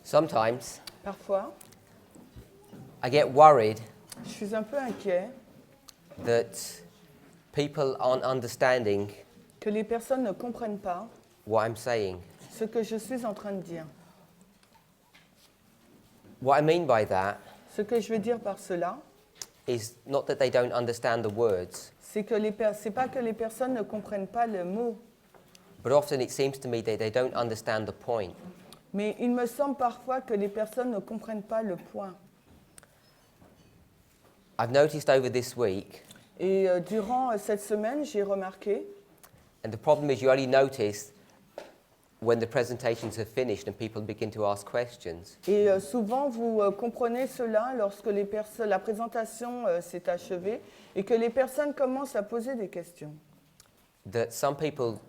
Sometimes Parfois, I get worried je suis un peu inquiet that people aren't understanding que les personnes ne comprennent pas what I'm saying. ce que je suis en train de dire. What I mean by that Ce que je veux dire par cela, is not that they don't understand the words, c'est que c'est pas que les personnes ne comprennent pas le mot, but often it seems to me that they don't understand the point. mais il me semble parfois que les personnes ne comprennent pas le point. I've noticed over this week, Et durant cette semaine, j'ai remarqué, and the problem is you only notice when the presentations have finished and people begin to ask questions, et souvent vous comprenez cela lorsque la présentation s'est achevée et que les personnes commencent à poser des questions. that some people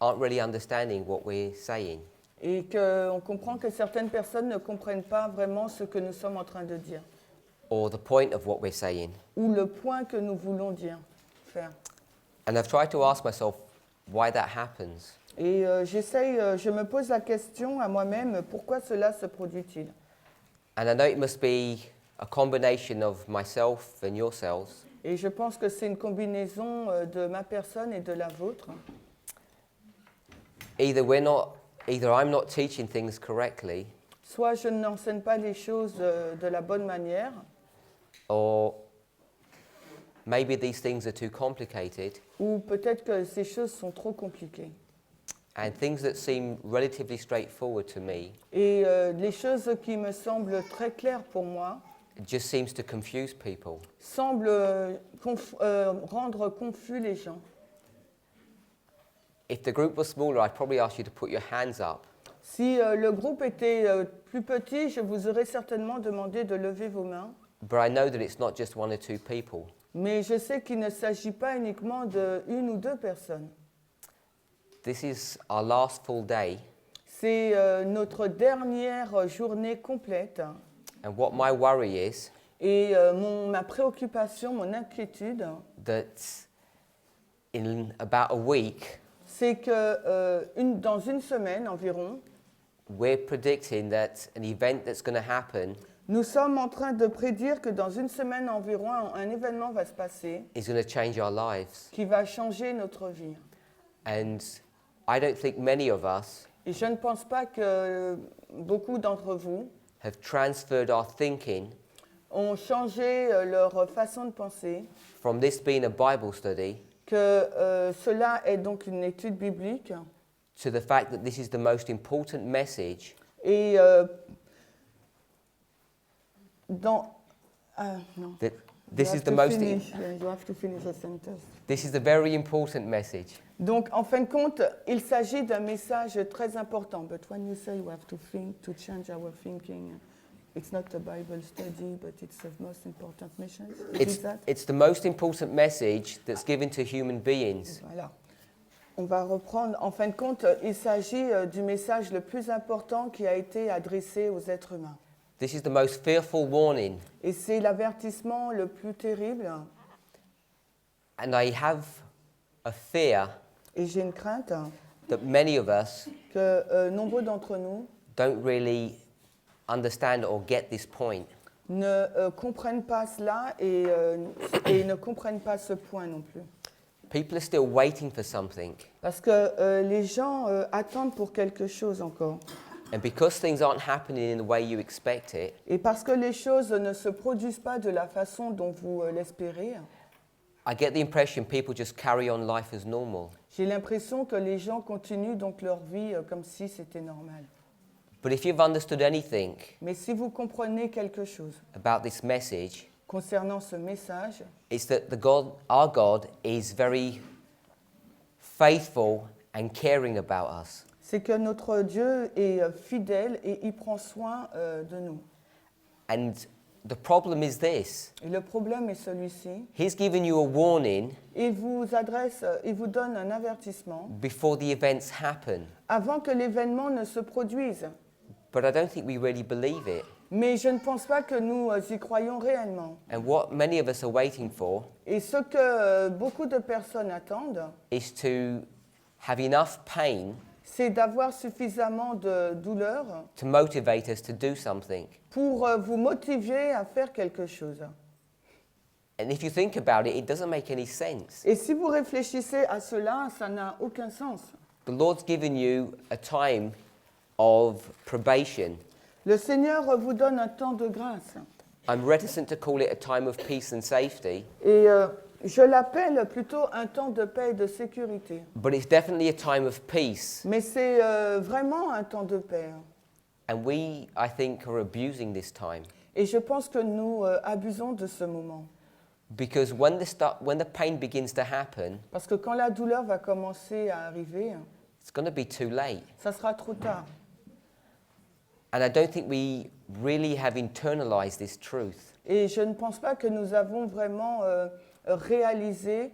aren't really understanding what we're saying. Et qu'on comprend que certaines personnes ne comprennent pas vraiment ce que nous sommes en train de dire, Or the point of what we're saying. ou le point que nous voulons dire, faire. And I've tried to ask myself why that happens. Et je me pose la question à moi-même, pourquoi cela se produit-il? And I know it must be a combination of myself and yourselves. Et je pense que c'est une combinaison de ma personne et de la vôtre. Either I'm not teaching things correctly, Soit je n'enseigne pas les choses de la bonne manière, or maybe these things are too complicated, ou peut-être que ces choses sont trop compliquées. and things that seem relatively straightforward to me Et les choses qui me semblent très claires pour moi just seems to confuse people. semblent rendre confus les gens. If the group was smaller, I'd probably ask you to put your hands up. Si le groupe était plus petit, je vous aurais certainement demandé de lever vos mains. But I know that it's not just one or two people. Mais je sais qu'il ne s'agit pas uniquement d'une ou deux personnes. This is our last full day, C'est notre dernière journée complète. and what my worry is Et ma préoccupation, mon inquiétude, that in about a week, c'est que dans une semaine environ, we're predicting that an event that's going to happen nous sommes en train de prédire que dans une semaine environ, un événement va se passer is going to change our lives. qui va changer notre vie. And I don't think many of us Et je ne pense pas que beaucoup d'entre vous have transferred our thinking ont changé leur façon de penser, from this being a Bible study que cela est donc une étude biblique to the fact that this is the most important message et non. that this is the most You have to finish the sentence. this is the very important message. Donc, en fin de compte, il s'agit d'un message très important. But when you say you have to think, to change our thinking, it's not a Bible study, but it's the most important message. It's the most important message that's given to human beings. Voilà. On va reprendre. En fin de compte, il s'agit du message le plus important qui a été adressé aux êtres humains. This is the most fearful warning. Et c'est l'avertissement le plus terrible. And I have a fear Et j'ai une crainte that many of us que nombreux d'entre nous don't really understand or get this point. ne comprennent pas cela et ne comprennent pas ce point non plus. People are still waiting for something. Parce que les gens attendent pour quelque chose encore. And because things aren't happening in the way you expect it, Et parce que les choses ne se produisent pas de la façon dont vous l'espérez, I get the impression people just carry on life as normal. j'ai l'impression que les gens continuent donc leur vie comme si c'était normal. But if you've understood anything Mais si vous comprenez quelque chose about this message, concernant ce message, it's that our God is very faithful and caring about us. c'est que notre Dieu est fidèle et il prend soin de nous. And the problem is this. Et le problème est celui-ci. He's given you a warning Il vous donne un avertissement before the events happen. avant que l'événement ne se produise. But I don't think we really believe it. Mais je ne pense pas que nous y croyons réellement. And what many of us are waiting for Et ce que beaucoup de personnes attendent, is to have enough pain c'est d'avoir suffisamment de douleur to motivate us to do something. pour vous motiver à faire quelque chose. And if you think about it, it doesn't make any sense. Et si vous réfléchissez à cela, ça n'a aucun sens. The Lord's given you a time of probation. Le Seigneur vous donne un temps de grâce. I'm reticent to call it a time of peace and safety, Et je l'appelle plutôt un temps de paix et de sécurité. but it's definitely a time of peace. Mais c'est vraiment un temps de paix. And we, I think, are abusing this time. Et je pense que nous abusons de ce moment. Because when the pain begins to happen, Parce que quand la douleur va commencer à arriver, it's going to be too late. ça sera trop tard. And I don't think we really have internalized this truth. Et je ne pense pas que nous avons vraiment réalisé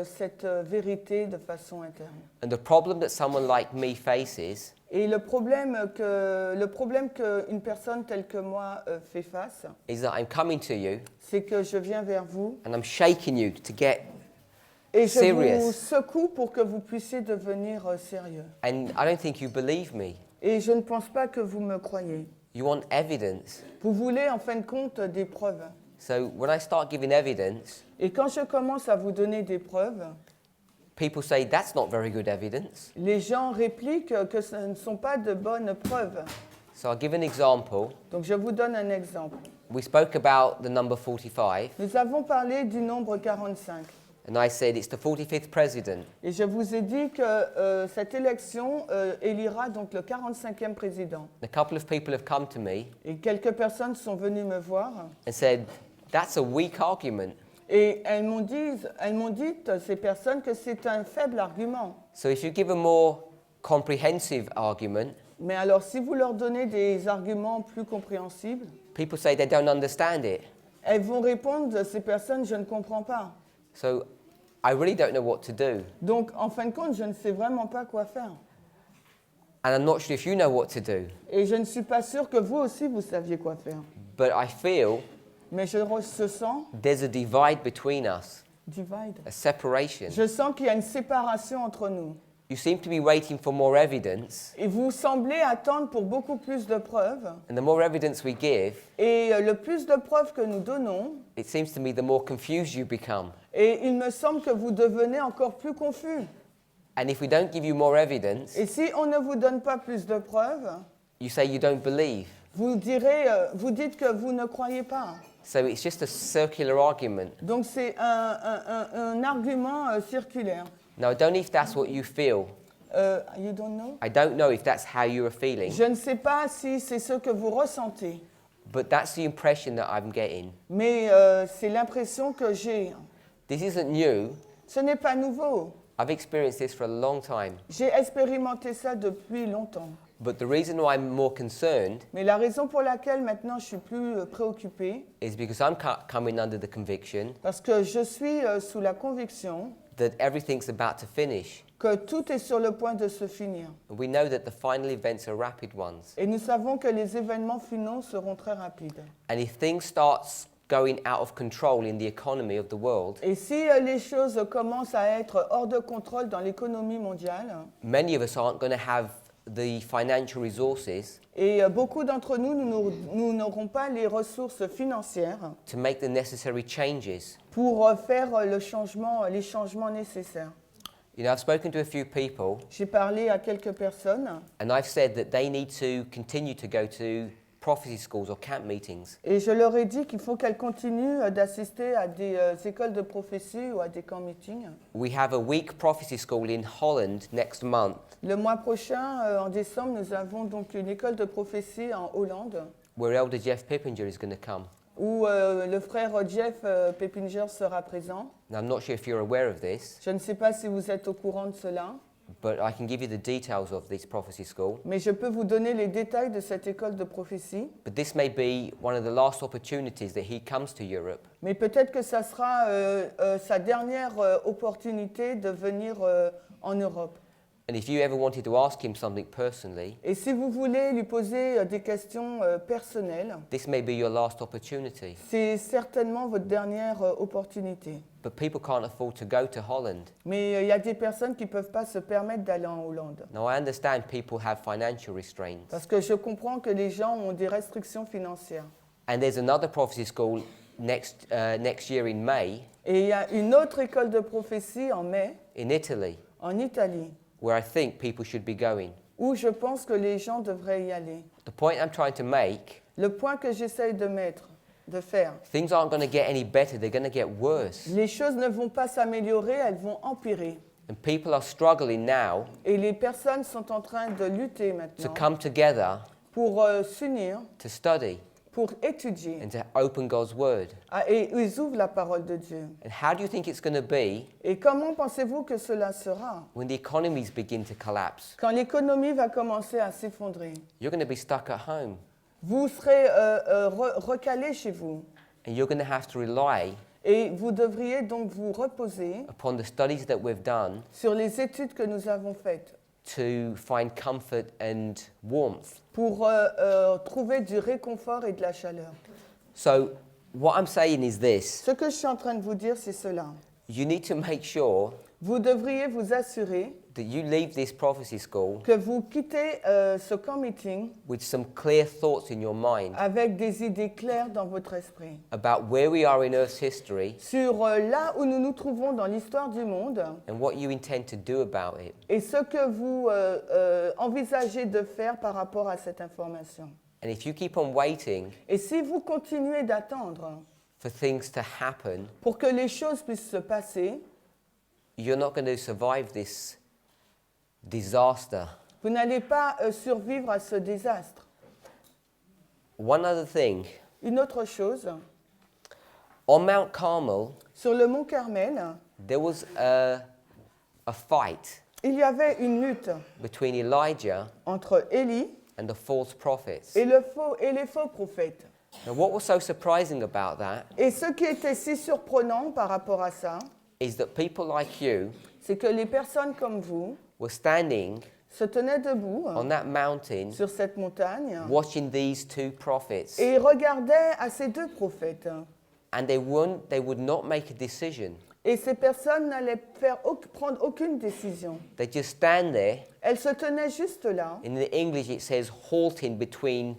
cette vérité de façon interne. And the problem that someone like me faces Et le problème qu'une personne telle que moi fait face, is that I'm coming to you c'est que je viens vers vous and I'm shaking you to get et je vous serious. secoue pour que vous puissiez devenir sérieux. And I don't think you believe me. Et je ne pense pas que vous me croyez. You want evidence. Vous voulez en fin de compte des preuves. So when I start giving evidence, Et quand je commence à vous donner des preuves, people say that's not very good evidence. les gens répliquent que ce ne sont pas de bonnes preuves. So I'll give an example. Donc je vous donne un exemple. We spoke about the number 45, Nous avons parlé du nombre 45. and I said it's the 45th president. Et je vous ai dit que cette élection élira donc le 45e président. A couple of people have come to me Et quelques personnes sont venues me voir and said, that's a weak argument. et elles m'ont dit, ces personnes, que c'est un faible argument. So if you give a more comprehensive argument, Mais alors si vous leur donnez des arguments plus compréhensibles, people say they don't understand it. elles vont répondre, ces personnes, je ne comprends pas. So I really don't know what to do. Donc en fin de compte, je ne sais vraiment pas quoi faire. And I'm not sure if you know what to do. Et je ne suis pas sûre que vous aussi, vous saviez quoi faire. But I feel Mais je sens, there's a divide between us, divide. a separation. Je sens qu'il y a une séparation entre nous. You seem to be waiting for more evidence, Et vous semblez attendre pour beaucoup plus de preuves. and the more evidence we give, Et le plus de preuves que nous donnons, it seems to me the more confused you become. et il me semble que vous devenez encore plus confus. And if we don't give you more evidence, Et si on ne vous donne pas plus de preuves, you say you don't believe. vous dites que vous ne croyez pas. So it's just a circular argument. Donc c'est un argument circulaire. Now, I don't know if that's what you feel. You don't know? I don't know if that's how you are feeling. Je ne sais pas si c'est ce que vous ressentez, But that's the impression that I'm getting. mais c'est l'impression que j'ai. This isn't new. Ce n'est pas nouveau. I've experienced this for a long time. J'ai expérimenté ça depuis longtemps. But the reason why I'm more concerned Mais la raison pour laquelle maintenant je suis plus préoccupée, is because I'm coming under the conviction parce que je suis sous la conviction that everything's about to finish. que tout est sur le point de se finir. And we know that the final events are rapid ones. Et nous savons que les événements finaux seront très rapides. And if things start going out of control in the economy of the world, Et si les choses commencent à être hors de contrôle dans l'économie mondiale, many of us aren't going to have the financial resources et beaucoup d'entre nous, nous n'aurons pas les ressources financières to make the necessary changes. pour faire les changements nécessaires. You know, I've spoken to a few people, J'ai parlé à quelques personnes and I've said that they need to continue to go to prophecy schools or camp meetings. et je leur ai dit qu'il faut qu'elles continuent d'assister à des écoles de prophétie ou à des camp meetings. We have a week prophecy school in Holland next month, Le mois prochain, en décembre, nous avons donc une école de prophétie en Hollande where Elder Jeff Pippinger is going to come. où le frère Jeff Peppinger sera présent. Now, I'm not sure if you're aware of this, Je ne sais pas si vous êtes au courant de cela, but I can give you the details of this prophecy school. mais je peux vous donner les détails de cette école de prophétie. But this may be one of the last opportunities that he comes to Europe. Mais peut-être que ça sera sa dernière opportunité de venir en Europe. And if you ever wanted to ask him something personally, Et si vous voulez lui poser des questions personnelles, this may be your last opportunity. c'est certainement votre dernière opportunité. But people can't afford to go to Holland. Mais il y a des personnes qui ne peuvent pas se permettre d'aller en Hollande. Now, I understand people have financial restraints. Parce que je comprends que les gens ont des restrictions financières. And there's another prophecy school next year in May Et il y a une autre école de prophétie en mai, in Italy en Italie, where I think people should be going. où je pense que les gens devraient y aller. The point I'm trying to make, Le point que j'essaye de faire, things aren't going to get any better, they're going to get worse. les choses ne vont pas s'améliorer, elles vont empirer. And people are struggling now Et les personnes sont en train de lutter to maintenant come together pour s'unir, to study pour étudier. and to open God's word. Et ils ouvrent la parole de Dieu. And how do you think it's going to be Et comment pensez-vous que cela sera when the economies begin to collapse? quand l'économie va commencer à s'effondrer? You're going to be stuck at home Vous serez recalés chez vous. and you're going to have to rely Et vous devriez donc vous reposer upon the studies that we've done sur les études que nous avons faites to find comfort and warmth. pour trouver du réconfort et de la chaleur. So what I'm saying is this: Ce que je suis en train de vous dire, c'est cela. you need to make sure Vous devriez vous assurer that you leave this prophecy school que vous quittez ce camp meeting with some clear thoughts in your mind avec des idées claires dans votre esprit about where we are in Earth's history sur là où nous nous trouvons dans l'histoire du monde and what you intend to do about it. et ce que vous envisagez de faire par rapport à cette information. And if you keep on waiting Et si vous continuez d'attendre for things to happen, pour que les choses puissent se passer, you're not going to survive this disaster. vous n'allez pas survivre à ce désastre. One other thing, Une autre chose, on Mount Carmel, sur le mont Carmel, there was a fight il y avait une lutte between Elijah entre Élie and the false prophets. et les faux prophètes. Now, what was so surprising about that Et ce qui était si surprenant par rapport à ça, is that people like you c'est que les personnes comme vous were standing se tenaient debout on that mountain sur cette montagne watching these two prophets, et regardaient à ces deux prophètes. and they would not make a decision. Et ces personnes n'allaient prendre aucune décision. They just stand there. Elles se tenaient juste là. In the English, it says halting between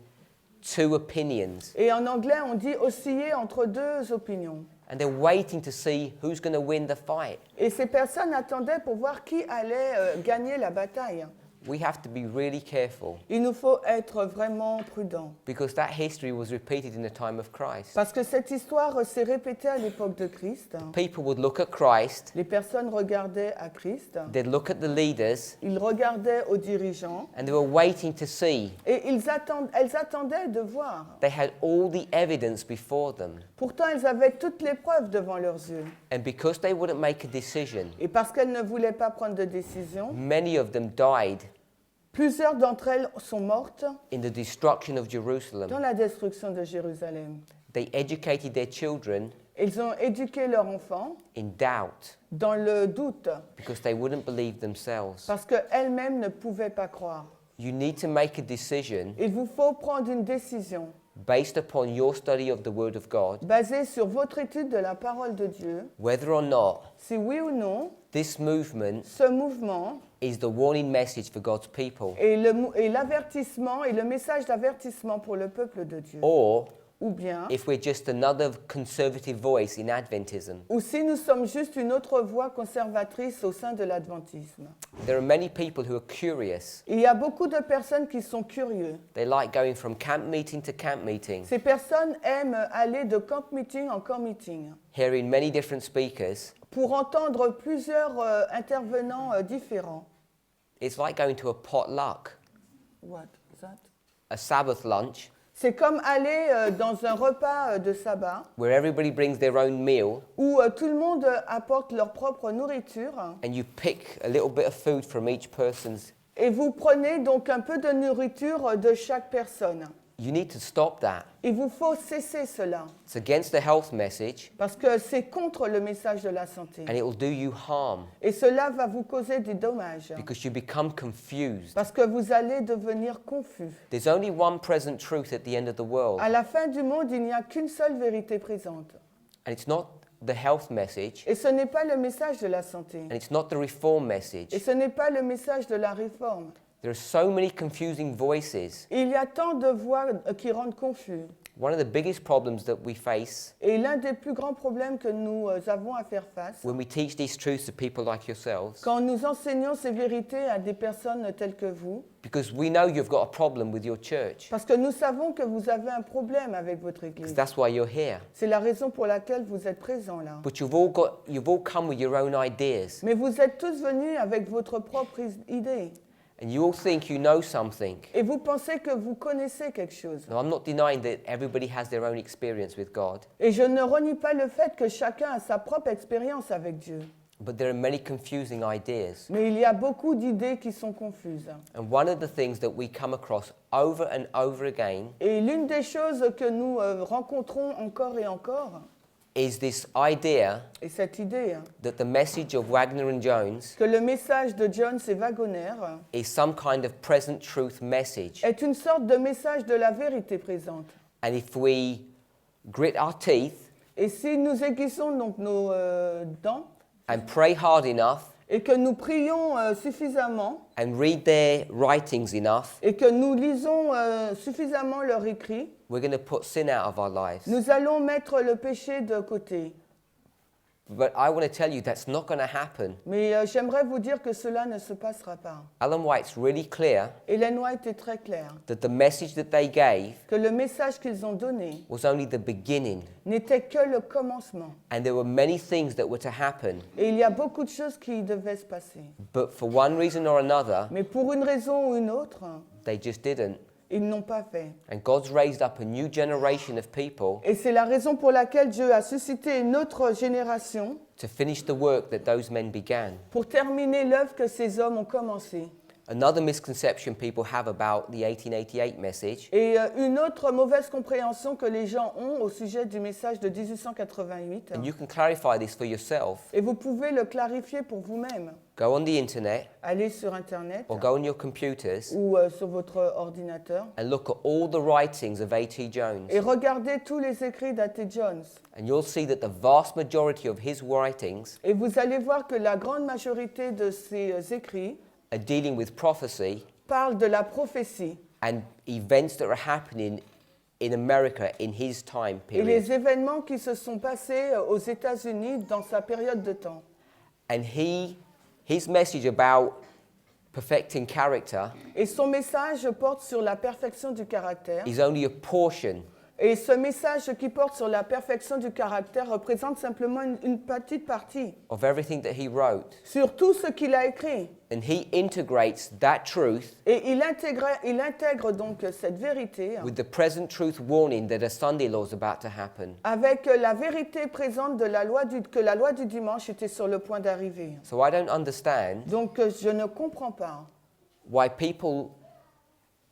two opinions, Et en anglais, on dit osciller entre deux opinions. and they're waiting to see who's going to win the fight. Et ces personnes attendaient pour voir qui allait gagner la bataille. We have to be really careful Il nous faut être vraiment prudents. because that history was repeated in the time of Christ. Parce que cette histoire s'est répétée à l'époque de Christ. People would look at Christ, Les personnes regardaient à Christ, they'd look at the leaders, ils regardaient aux dirigeants and they were waiting to see. et elles attendaient de voir. They had all the evidence before them. Pourtant, elles avaient toutes les preuves devant leurs yeux. And because they wouldn't make a decision, Et parce qu'elles ne voulaient pas prendre de décision, many of them died plusieurs d'entre elles sont mortes in the destruction of dans Jerusalem. la destruction de Jérusalem. They educated their children Ils ont éduqué leurs enfants in doubt dans le doute because they wouldn't believe themselves. parce qu'elles-mêmes ne pouvaient pas croire. You need to make a decision Il vous faut prendre une décision based upon your study of the Word of God, basée sur votre étude de la parole de Dieu, whether or not si oui ou non, this movement ce mouvement is the warning message for God's people, est l'avertissement et le message d'avertissement pour le peuple de Dieu. or Ou bien, if we're just another conservative voice in Adventism. ou si nous sommes juste une autre voix conservatrice au sein de l'adventisme. There are many people who are curious. Il y a beaucoup de personnes qui sont curieux. They like going from camp meeting to camp meeting, Ces personnes aiment aller de camp meeting en camp meeting hearing many different speakers. pour entendre plusieurs intervenants différents. It's like going to a potluck, What is that? a Sabbath lunch, C'est comme aller dans un repas de sabbat where everybody brings their own meal où tout le monde apporte leur propre nourriture and you pick a little bit of food from each person's. et vous prenez donc un peu de nourriture de chaque personne. Et vous prenez donc un peu de nourriture de chaque personne. And You need to stop that. Il vous faut cesser cela, It's against the health message, parce que c'est contre le message de la santé. and it will do you harm Et cela va vous causer des dommages, because you become confused. parce que vous allez devenir confus. There's only one present truth at the end of the world, À la fin du monde, il n'y a qu'une seule vérité présente. and it's not the health message, Et ce n'est pas le message de la santé. and it's not the reform Et message. ce n'est pas le message de la réforme. There are so many confusing voices. Il y a tant de voix qui rendent confus. One of the biggest problems that we face Et l'un des plus grands problèmes que nous avons à faire face, when we teach these truths to people like yourselves, quand nous enseignons ces vérités à des personnes telles que vous, because we know you've got a problem with your church, parce que nous savons que vous avez un problème avec votre because Église. that's why you're here. C'est la raison pour laquelle vous êtes présents là. But you've all come with your own ideas, Mais vous êtes tous venus avec votre propre idée. and you all think you know something. Et vous pensez que vous connaissez quelque chose. Now, I'm not denying that everybody has their own experience with God, Et je ne renie pas le fait que chacun a sa propre expérience avec Dieu. but there are many confusing ideas. Mais il y a beaucoup d'idées qui sont confuses. And one of the things that we come across over and over again Et l'une des choses que nous rencontrons encore et encore, is this idea et cette idée, that the message of Wagner and Jones que le message de Jones et Wagner is some kind of present truth message. est une sorte de message de la vérité présente. And if we grit our teeth Et si nous aiguisons donc nos dents and pray hard enough et que nous prions suffisamment and read their writings enough, et que nous lisons suffisamment leur écrit, we're going to put sin out of our lives. nous allons mettre le péché de côté. But I want to tell you that's not going to happen. Mais j'aimerais vous dire que cela ne se passera pas. Ellen White's really clear Ellen White est très claire that the message that they gave que le message qu'ils ont donné was only the beginning, n'était que le commencement. and there were many things that were to happen, Et il y a beaucoup de choses qui devaient se passer. but for one reason or another, Mais pour une raison ou une autre, they just didn't. ils n'ont pas fait. And God's raised up a new generation of people Et c'est la raison pour laquelle Dieu a suscité une autre génération to finish the work that those men began. pour terminer l'œuvre que ces hommes ont commencée. Another misconception people have about the 1888 message Et une autre mauvaise compréhension que les gens ont au sujet du message de 1888, and you can clarify this for yourself. et vous pouvez le clarifier pour vous-même. Go on the internet Allez sur Internet or go on your computers ou sur votre ordinateur and look at all the writings of A.T. Jones, et regardez tous les écrits d'A.T. Jones. and you'll see that the vast majority of his writings Et vous allez voir que la grande majorité de ces écrits are dealing with prophecy parlent de la prophétie and events that are happening in America in his time et period. les événements qui se sont passés aux États-Unis dans sa période de temps. And his message about perfecting character Et son message porte sur la perfection du caractère. is only a portion Et ce message qui porte sur la perfection du caractère représente simplement une petite partie of everything that he wrote. sur tout ce qu'il a écrit. And he integrates that truth Et il intègre donc cette vérité with the present truth warning that a Sunday law is about to happen. avec la vérité présente de que la loi du dimanche était sur le point d'arriver. So I don't understand Donc je ne comprends pas why people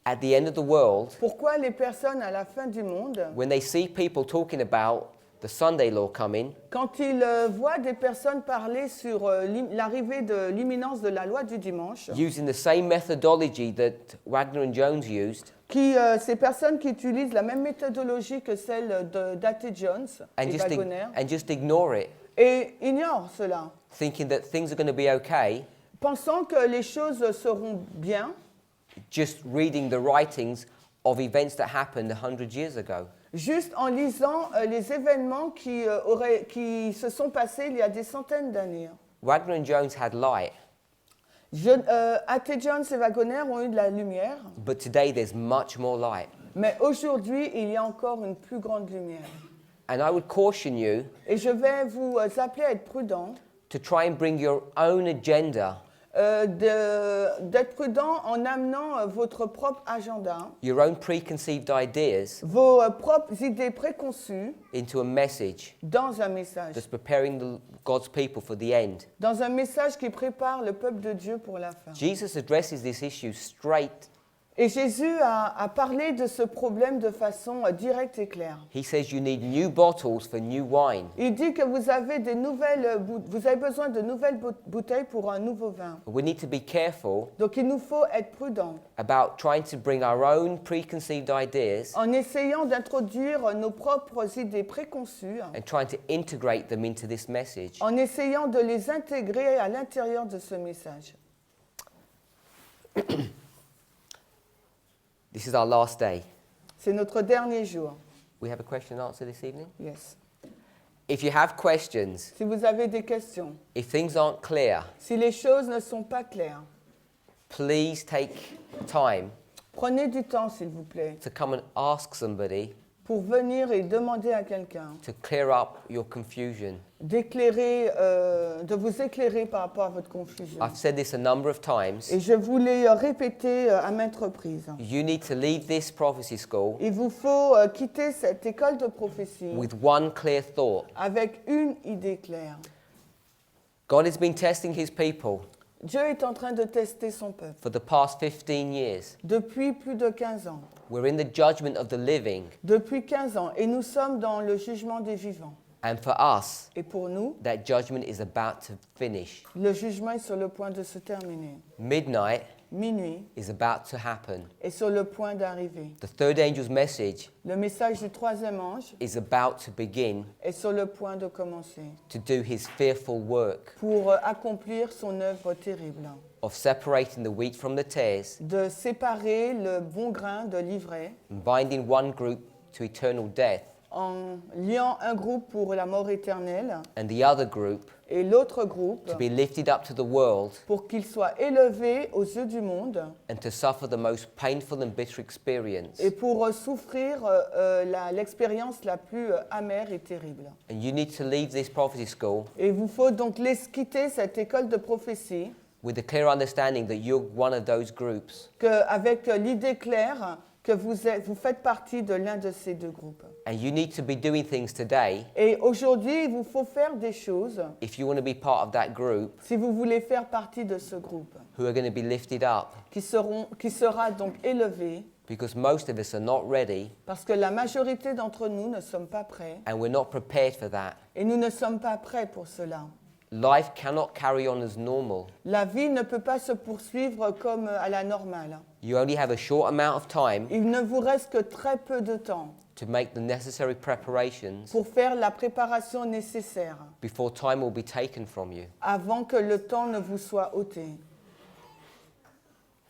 at the end of the world, pourquoi les personnes à la fin du monde, when they see people talking about the Sunday law coming, quand ils voient des personnes parler sur l'arrivée de l'imminence de la loi du dimanche, using the same methodology that Wagner and Jones used, ces personnes qui utilisent la même méthodologie que celle d'A.T. Jones and et Wagner, just ignore it, et ignorent cela, thinking that things are going to be okay, pensant que les choses seront bien, just reading the writings of events that happened 100 years ago. juste en lisant les événements qui se sont passés il y a des centaines d'années. Wagner and Jones had light, A.T. Jones et Wagner ont eu de la lumière, but today there's much more light. mais aujourd'hui, il y a encore une plus grande lumière. And I would caution you Et je vais vous appeler à être prudent, to try and bring your own agenda, d'être prudent en amenant votre propre agenda, your own preconceived ideas vos propres idées préconçues into a message dans un message. that's preparing God's people for the end. Dans un message qui prépare le peuple de Dieu pour la fin. Jesus addresses this issue straight Et Jésus a parlé de ce problème de façon directe et claire. He says you need new bottles for new wine. Il dit que vous avez besoin de nouvelles bouteilles pour un nouveau vin. We need to be careful Donc il nous faut être prudents about trying to bring our own preconceived ideas en essayant d'introduire nos propres idées préconçues, and trying to integrate them into this message. en essayant de les intégrer à l'intérieur de ce message. This is our last day. C'est notre dernier jour. We have a question and answer this evening. Yes. If you have questions, Si vous avez des questions, if things aren't clear, si les choses ne sont pas claires, please take time prenez du temps, s'il vous plaît, to come and ask somebody pour venir et demander à quelqu'un to clear up your confusion. de vous éclairer par rapport à votre confusion. I've said this a number of times. Et je vous l'ai répété à maintes reprises. You need to leave this prophecy school Il vous faut quitter cette école de prophétie with one clear thought. avec une idée claire. God has been testing his people Dieu est en train de tester son peuple for the past 15 years. depuis plus de 15 ans. We're in the judgment of the living, Depuis 15 ans. Et nous sommes dans le jugement des vivants. and for us, Et pour nous, that judgment is about to finish. le jugement est sur le point de se terminer. Midnight Minuit is about to happen. est sur le point d'arriver. The third angel's message Le message du troisième ange is about to begin est sur le point de commencer to do his fearful work pour accomplir son œuvre terrible, of separating the wheat from the tares de séparer le bon grain de l'ivraie and binding one group to eternal death en liant un groupe pour la mort éternelle and the other group et l'autre groupe to be lifted up to the world pour qu'il soit élevé aux yeux du monde and to suffer the most painful and bitter experience. et pour souffrir l'expérience la plus amère et terrible. And you need to leave this prophecy school Et il vous faut donc quitter cette école de prophétie with a clear understanding that you're one of those groups. avec l'idée claire que vous faites partie de l'un de ces deux groupes. And you need to be doing things today, Et aujourd'hui, il vous faut faire des choses if you want to be part of that group, si vous voulez faire partie de ce groupe who are going to be lifted up. qui sera donc élevé Because most of us are not ready parce que la majorité d'entre nous ne sommes pas prêts and we're not prepared for that. et nous ne sommes pas prêts pour cela. Life cannot carry on as normal. La vie ne peut pas se poursuivre comme à la normale. You only have a short amount of time Il ne vous reste que très peu de temps to make the necessary preparations pour faire la préparation nécessaire before time will be taken from you. avant que le temps ne vous soit ôté.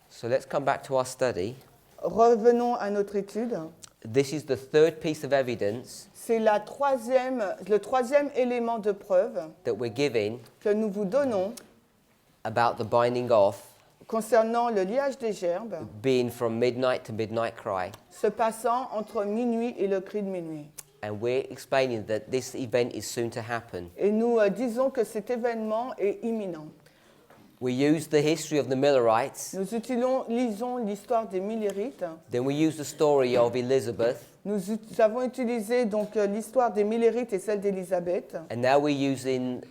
So let's come back to our study. Revenons à notre étude. This is the third piece of evidence C'est le troisième élément de preuve that we're giving que nous vous donnons about the binding off concernant le liage des gerbes being from midnight to midnight cry. se passant entre minuit et le cri de minuit. And we're explaining that this event is soon to happen. Et nous disons que cet événement est imminent. We use the history of the Millerites. Nous lisons l'histoire des Millérites. Then we use the story of Elizabeth. Nous avons utilisé donc l'histoire des Millérites et celle d'Élisabeth. And now we're using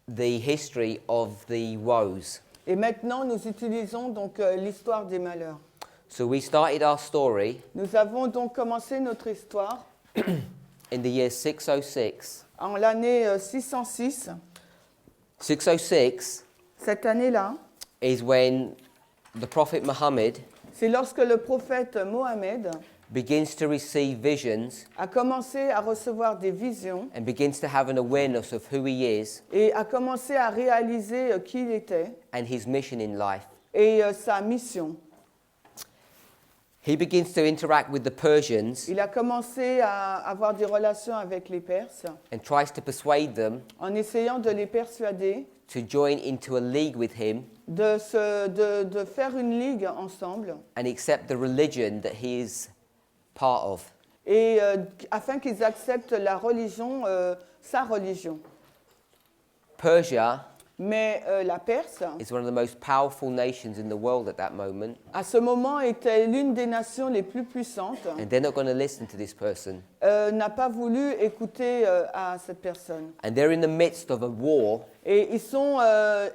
the history of the woes. Et maintenant, nous utilisons donc l'histoire des malheurs. So we started our story Nous avons donc commencé notre histoire in the year 606. en l'année 606. 606 Cette année-là, is when the Prophet Muhammad c'est lorsque le prophète Mohammed begins to receive visions a commencé à recevoir des visions and begins to have an awareness of who he is et a commencé à réaliser qui il était and his mission in life. et sa mission. He begins to interact with the Persians Il a commencé à avoir des relations avec les Perses and tries to persuade them en essayant de les persuader to join into a league with him de faire une ligue ensemble and accept the religion that he is part of. et afin qu'ils acceptent la religion, sa religion. Persia Mais la Perse, is one of the most powerful nations in the world at that moment, à ce moment, était l'une des nations les plus puissantes, and they're not going to listen to this person. n'a pas voulu écouter à cette personne. And they're in the midst of a war Et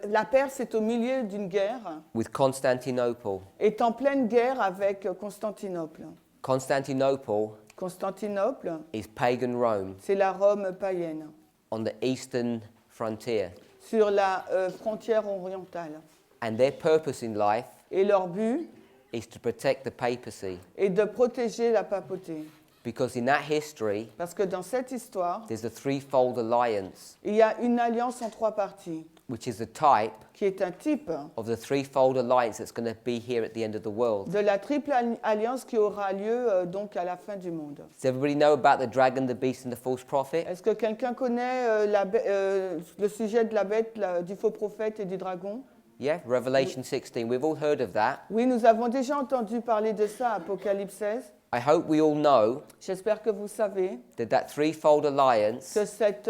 la Perse est au milieu d'une guerre, with Constantinople. est en pleine guerre avec Constantinople. Constantinople Constantinople, is pagan Rome c'est la Rome païenne, on the eastern frontier. sur la frontière orientale. And their purpose in life Et leur but is to protect the papacy. est de protéger la papauté. Because in that history, Parce que dans cette histoire, there's a threefold alliance, il y a une alliance en 3 parties, which is the type qui est un type of the threefold alliance that's going to be here at the end of the world. de la triple alliance qui aura lieu donc à la fin du monde. Does everybody know about the dragon, the beast, and the false prophet? Est-ce que quelqu'un connaît le sujet de la bête, du faux prophète et du dragon? Yeah, Revelation 16. We've all heard of that. Oui, nous avons déjà entendu parler de ça, Apocalypse 16. I hope we all know J'espère que vous savez that threefold alliance que cette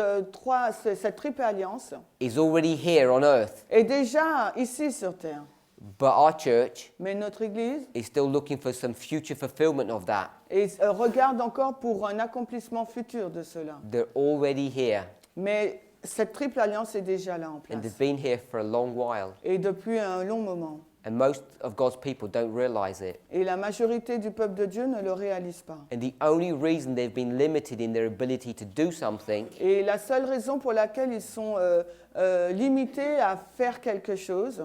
triple alliance is already here on earth. est déjà ici sur Terre. But our church Mais notre Église is still looking for some future fulfillment of that. regarde encore pour un accomplissement futur de cela. They're already here, Mais cette triple alliance est déjà là en and they've place. been here for a long while. Et depuis un long moment. And most of God's people don't realize it. Et la majorité du peuple de Dieu ne le réalise pas. And the only reason they've been limited in their ability to do something Et la seule raison pour laquelle ils sont limités à faire quelque chose,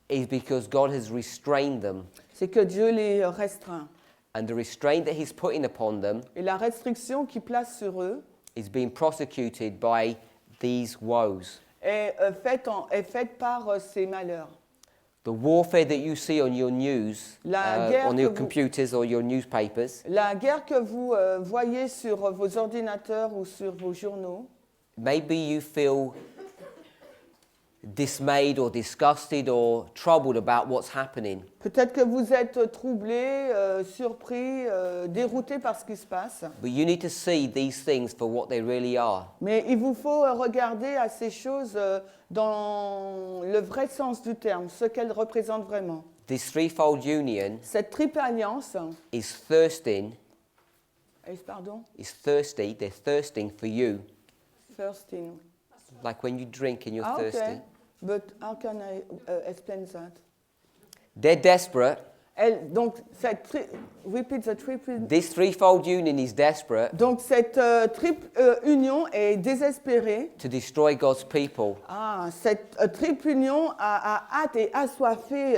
is because God has restrained them. c'est que Dieu les restreint. And the restraint that He's putting upon them Et la restriction qu'il place sur eux is being prosecuted by these woes. est faite par ces malheurs. The warfare that you see on your news, La guerre on que your vous- computers or your newspapers, La guerre que vous voyez sur vos ordinateurs ou sur vos journaux, maybe you feel dismayed or disgusted or troubled about what's happening. peut-être que vous êtes troublé, surpris, dérouté par ce qui se passe. But you need to see these things for what they really are. Mais il vous faut regarder à ces choses dans le vrai sens du terme, ce qu'elles représentent vraiment. This threefold union Cette triple alliance, is thirsting, they're thirsting for you. thirsting. Like when you drink and you're Ah, thirsty. okay. But how can I explain that? They're desperate. Donc, repeat the triple. This threefold union is desperate Donc, cette triple union est désespérée. to destroy God's people. Ah, cette triple union a hâte et assoiffée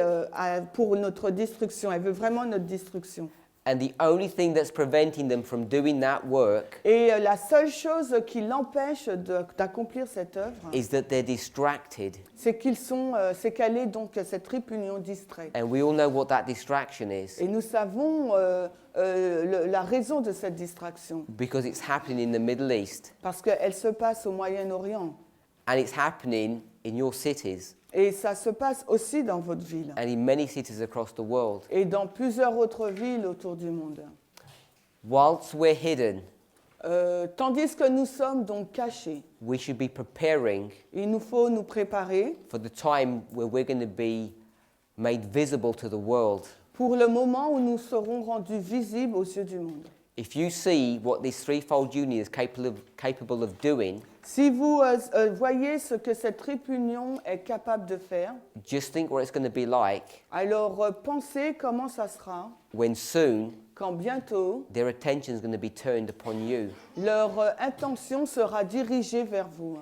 pour notre destruction. Elle veut vraiment notre destruction. And the only thing that's preventing them from doing that work Et la seule chose qui l'empêche d'accomplir cette œuvre, is that they're distracted. c'est qu'elle est donc cette triple union distraite. And we all know what that distraction is Et nous savons la raison de cette distraction, because it's happening in the Middle East parce qu'elle se passe au Moyen-Orient. and it's happening in your cities Et ça se passe aussi dans votre ville and in many cities across the world. et dans plusieurs autres villes autour du monde. Whilst we're hidden, Tandis que nous sommes donc cachés, we should be preparing il nous faut nous préparer for the time where we're going to be made visible to the world. pour le moment où nous serons rendus visibles aux yeux du monde. If you see what this threefold union is capable of doing, Si vous voyez ce que cette triple union est capable de faire, just think what it's going to be like alors pensez comment ça sera when soon quand bientôt their attention is going to be turned upon you. leur intention sera dirigée vers vous.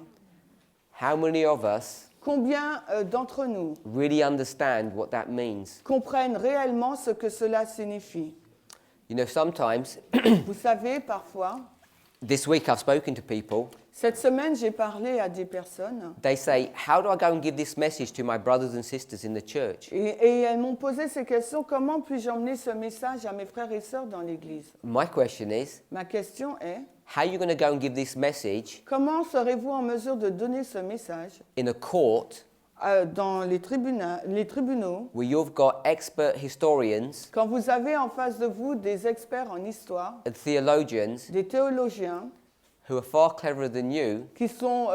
How many of us Combien d'entre nous really understand what that means? comprennent réellement ce que cela signifie? You know, sometimes, Vous savez, parfois, this week I've spoken to people, cette semaine, j'ai parlé à des personnes they say, how do I go and give this message to my brothers and sisters in the church? et elles m'ont posé ces questions. Comment puis-je emmener ce message à mes frères et sœurs dans l'Église? My question is, Ma question est, how are you going to go and give this message comment serez-vous en mesure de donner ce message in a court dans les tribunaux where you've got expert historians quand vous avez en face de vous des experts en histoire, and theologians des théologiens who are far cleverer than you, qui sont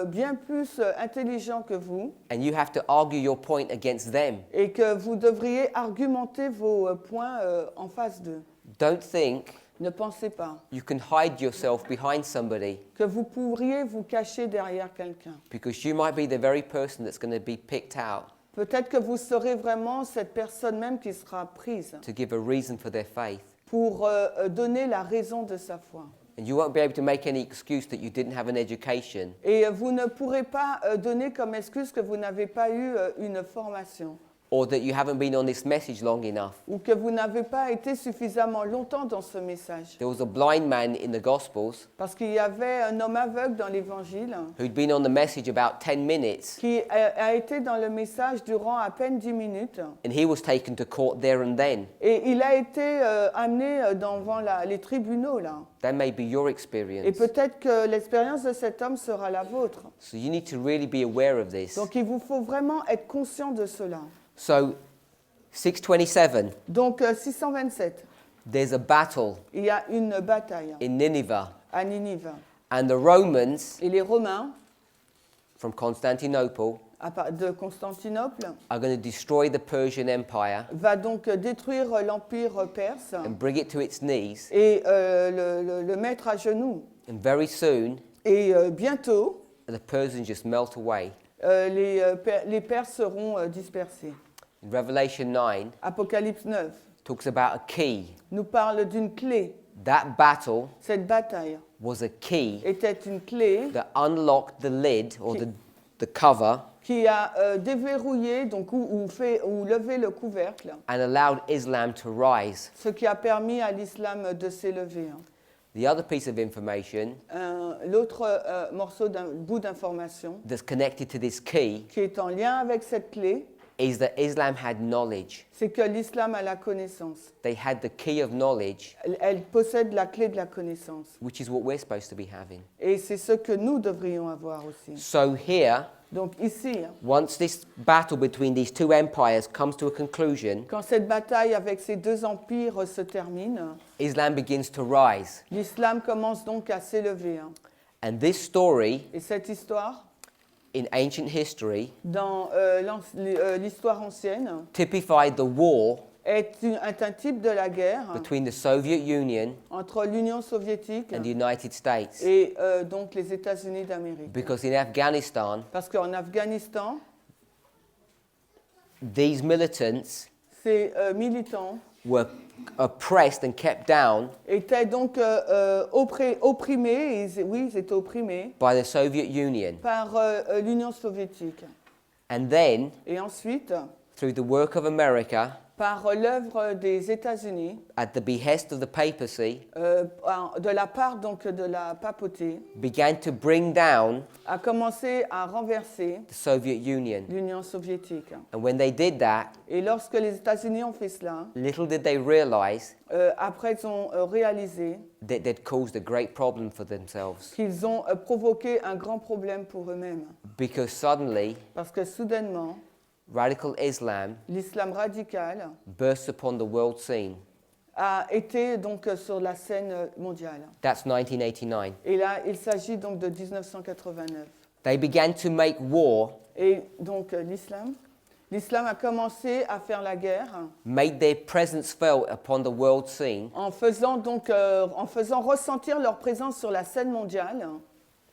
bien plus intelligents que vous, and you have to argue your point against them. et que vous devriez argumenter vos points en face d'eux. Don't think Ne pensez pas you can hide yourself behind somebody, que vous pourriez vous cacher derrière quelqu'un. because you might be the very person that's going to be picked out Peut-être que vous serez vraiment cette personne même qui sera prise to give a reason for their faith. pour donner la raison de sa foi. And you won't be able to make any excuse that you didn't have an education, Et vous ne pourrez pas donner comme excuse que vous n'avez pas eu une formation or that you haven't been on this message long enough. ou que vous n'avez pas été suffisamment longtemps dans ce message. There was a blind man in the Gospels Parce qu'il y avait un homme aveugle dans l'Évangile who'd been on the message about 10 minutes, qui a été dans le message durant à peine 10 minutes and he was taken to court there and then. et il a été amené devant les tribunaux là. That may be your Et experience. peut-être que l'expérience de cet homme sera la vôtre. So you need to really be aware of this. Donc il vous faut vraiment être conscient de cela. So 627, Donc 627, there's a battle il y a une bataille in Nineveh, à Ninive. and the Romans Et les Romains from Constantinople de Constantinople are going to destroy the Persian Empire va donc détruire l'empire perse and bring it to its knees, et le mettre à genoux. and very soon Et bientôt, the Persians just melt away. les Perses seront dispersés. In Revelation 9 Apocalypse 9 talks about a key. nous parle d'une clé. That battle Cette bataille was a key était une clé that unlocked the lid or the cover qui a déverrouillé donc, ou levé le couvercle, and allowed Islam to rise. ce qui a permis à l'islam de s'élever. The other piece of information L'autre morceau d'un bout d'information that's connected to this key qui est en lien avec cette clé, is that Islam had knowledge. c'est que l'islam a la connaissance. They had the key of knowledge, Elle possède la clé de la connaissance. which is what we're supposed to be having. Et c'est ce que nous devrions avoir aussi. So here, Donc ici, once this battle between these two empires comes to a conclusion, quand cette bataille avec ces deux empires se termine, Islam begins to rise. l'islam commence donc à s'élever. And this story Et cette histoire, in ancient history dans l'histoire ancienne, typified the war est un type de la guerre between the Soviet Union entre l'Union soviétique and the United States. et donc les États-Unis d'Amérique. Because in Afghanistan, Parce qu'en Afghanistan, these militants ces militants were oppressed and kept down étaient donc opprimés, ils étaient opprimés by the Soviet Union. par l'Union soviétique. And then, Et ensuite, through the work of America, par l'œuvre des États-Unis, at the behest of the papacy, de la part donc de la papauté, began to bring down a commencé à renverser the Soviet Union. l'Union soviétique. And when they did that, Et lorsque les États-Unis ont fait cela, little did they realize après ils ont réalisé that they'd caused a great problem for themselves. qu'ils ont provoqué un grand problème pour eux-mêmes. Because suddenly, Parce que soudainement, radical Islam l'islam radical burst upon the world scene. a été donc sur la scène mondiale. That's 1989. Et là, il s'agit donc de 1989. They began to make war, Et donc l'islam a commencé à faire la guerre made their presence felt upon the world scene en faisant ressentir leur présence sur la scène mondiale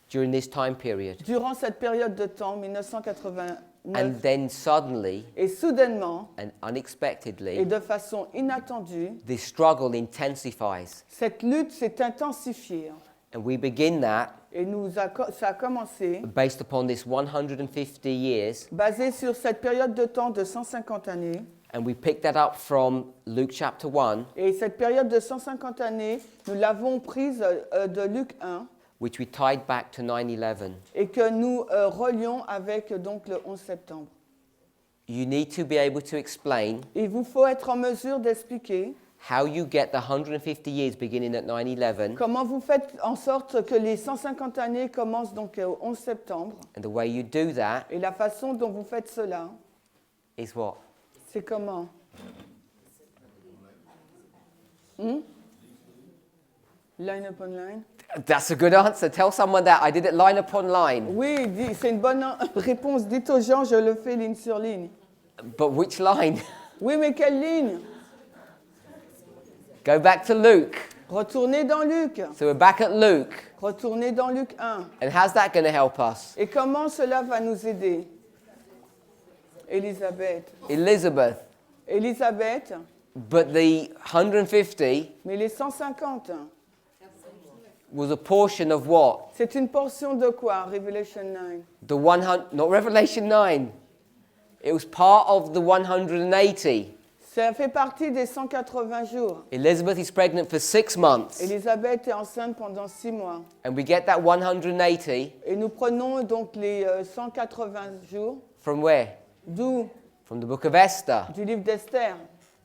during this time period. durant cette période de temps, 1989. And then suddenly Et soudainement, and et unexpectedly, de façon inattendue, this struggle intensifies. cette lutte s'est intensifiée. And we begin that Et ça a commencé based upon this 150 years. basé sur cette période de temps de 150 années. And we pick that up from Luke chapter 1, Et cette période de 150 années, nous l'avons prise de Luc 1 which we tied back to 9/11. et que nous relions avec donc le 11 septembre. You need to be able to explain Il vous faut être en mesure d'expliquer how you get the 150 years beginning at 9/11 comment vous faites en sorte que les 150 années commencent donc au 11 septembre. and the way you do that Et la façon dont vous faites cela, is what? c'est comment? Line upon line. That's a good answer. Tell someone that. I did it line upon line. Oui, c'est une bonne réponse. Dites aux gens, je le fais ligne sur ligne. But which line? Oui, mais quelle ligne? Go back to Luke. Retournez dans Luc. So we're back at Luke. Retournez dans Luc 1. And how's that going to help us? Et comment cela va nous aider? Élisabeth. Elizabeth. Élisabeth, But the 150 mais les 150, was a portion of what? c'est une portion de quoi, Revelation 9? The 100, not Revelation 9. It was part of the 180. Ça fait partie des 180 jours. Elizabeth is pregnant for 6 months. Élisabeth est enceinte pendant 6 mois. And we get that 180 Et nous prenons donc les 180 jours. from where? D'où? From the book of Esther. Du livre d'Esther.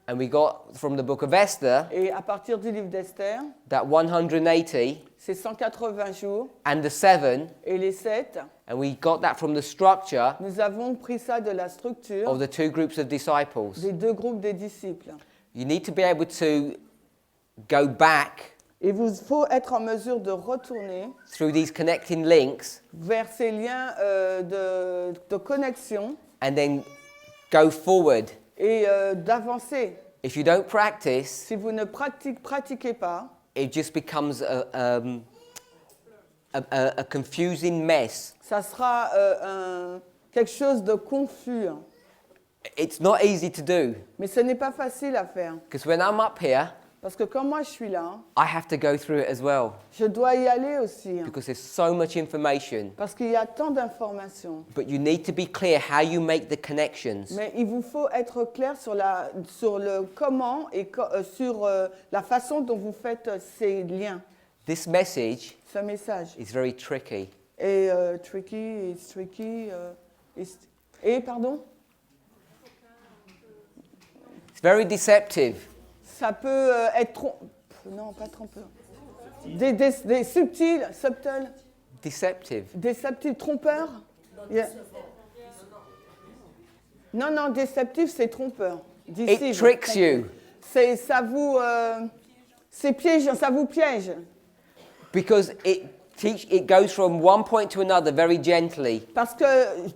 And we got from the book of Esther Et à partir du livre d'Esther, that 180 c'est 180 jours. and the 7. Et les 7, And we got that from the structure nous avons pris ça de la structure of the 2 groups of disciples. des 2 groupes des disciples. You need to be able to go back Et vous faut être en mesure de retourner through these connecting links vers ces liens de connexion and then go forward. et d'avancer. If you don't practice, Si vous ne pratiquez pas, it just becomes a confusing mess. ça sera quelque chose de confus. It's not easy to do Mais ce n'est pas facile à faire. because when I'm up here, Parce que quand moi je suis là, I have to go through it as well je dois y aller aussi. because there's so much information. Parce qu'il y a tant d'informations. But you need to be clear how you make the connections. Mais il vous faut être clair sur le comment et sur la façon dont vous faites ces liens. This message Ce message is very tricky. est tricky. Et pardon? It's very deceptive. Ça peut être non, pas trompeur. Des subtils, Deceptive. déceptifs, trompeurs. Yeah. Non, déceptif, c'est trompeur. It Deceive, tricks you ça vous piège, ça vous piège. because it goes from one point to another very gently. Parce que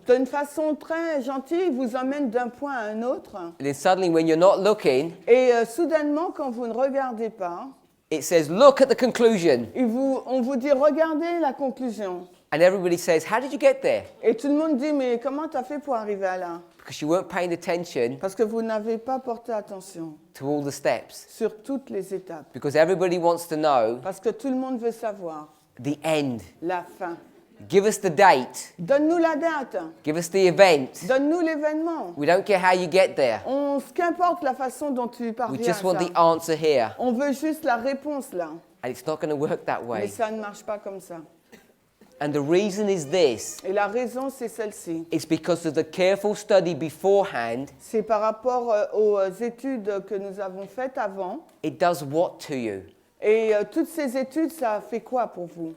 d'une façon très gentille, il vous emmène d'un point à un autre. And then suddenly, when you're not looking, Et soudainement, quand vous ne regardez pas, it says, look at the conclusion. on vous dit, regardez la conclusion. And everybody says, how did you get there? Et tout le monde dit, mais comment tu as fait pour arriver à là? Because you weren't paying attention Parce que vous n'avez pas porté attention to all the steps. sur toutes les étapes. Because everybody wants to know Parce que tout le monde veut savoir the end. la fin. Give us the date. Donne-nous la date. Give us the event. Donne-nous l'événement. We don't care how you get there. Qu'importe la façon dont tu We parviens just à want ça. the answer here. On veut juste la réponse là. And it's not going to work that Mais way. ça ne marche pas comme ça. And the reason is this. Et la raison, c'est celle-ci. It's because of the careful study beforehand. C'est par rapport aux études que nous avons faites avant. It does what to you? Et toutes ces études, ça a fait quoi pour vous?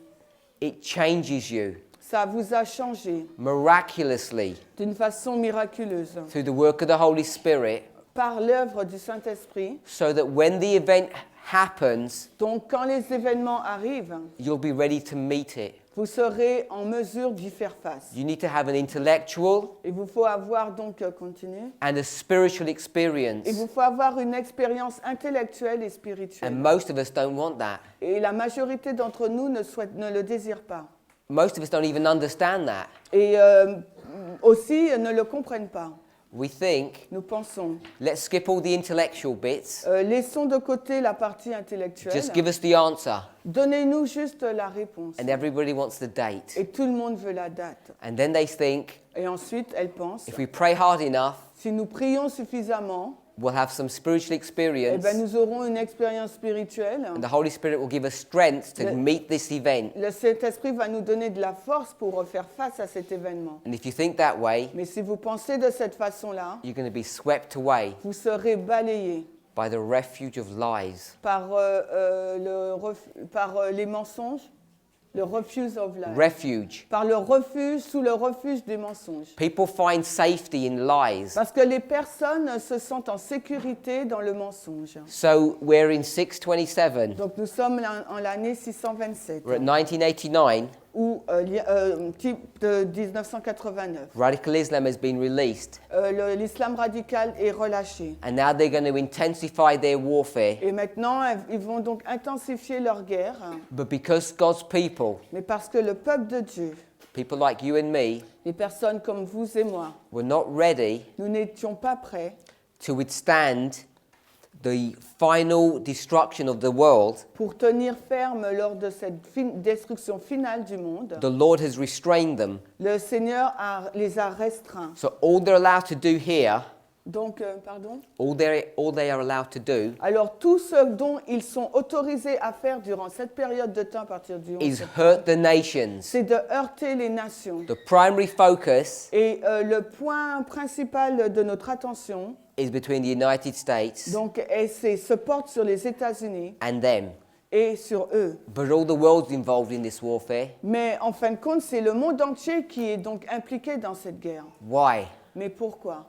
It changes you Ça vous a changé miraculously d'une façon miraculeuse through the work of the Holy Spirit par l'œuvre du Saint-Esprit. so that when the event happens, Donc, quand les événements arrivent, you'll be ready to meet it. vous serez en mesure d'y faire face. You need to have an intellectual Il vous faut avoir donc, continue, and a spiritual il experience. vous faut avoir une expérience intellectuelle et And spirituelle. most of us don't want that. Et la majorité d'entre nous ne le désirent pas. Most of us don't even understand that. Et aussi ne le comprennent pas. We think, Nous pensons, let's skip all the intellectual bits. laissons de côté la partie intellectuelle. Just give us the answer. Donnez-nous juste la réponse. And everybody wants the date. Et tout le monde veut la date. And then they think, Et ensuite, elle pense, if we pray hard enough, si nous prions suffisamment, we'll have some spiritual eh experience. ben, nous aurons une expérience spirituelle. And the Holy Spirit will give us strength to meet this event. Le Saint-Esprit va nous donner de la force pour faire face à cet événement. And if you think that way, Mais si vous pensez de cette façon-là, you're going to be swept away vous serez balayé by the refuge of lies. par les mensonges Le refuse of lies. refuge. Par le refuge, sous le refuge des mensonges. People find safety in lies. Parce que les personnes se sentent en sécurité dans le mensonge. So we're in 627, Donc nous sommes en l'année 627, we're at 1989, où type de 1989. radical Islam has been released. L'islam radical est relâché. And now they're going to intensify their warfare. Et maintenant, ils vont donc intensifier leur guerre. But because God's people, Mais parce que le peuple de Dieu, people like you and me, les personnes comme vous et moi, were not ready nous n'étions pas prêts to withstand the final destruction of the world, pour tenir ferme lors de cette destruction finale du monde. the Lord has restrained them. Le Seigneur les a restreints. So all they're allowed to do here, Donc, pardon. all they are allowed to do Alors, tout ce dont ils sont autorisés à faire durant cette période de temps à partir du 11 is septembre, hurt the nations. c'est de heurter les nations. The primary focus Et le point principal de notre attention, is between the United States donc, se porte sur les États-Unis and them. et sur eux. But all the world's involved in this warfare. Mais en fin de compte, c'est le monde entier qui est donc impliqué dans cette guerre. Why? Mais pourquoi?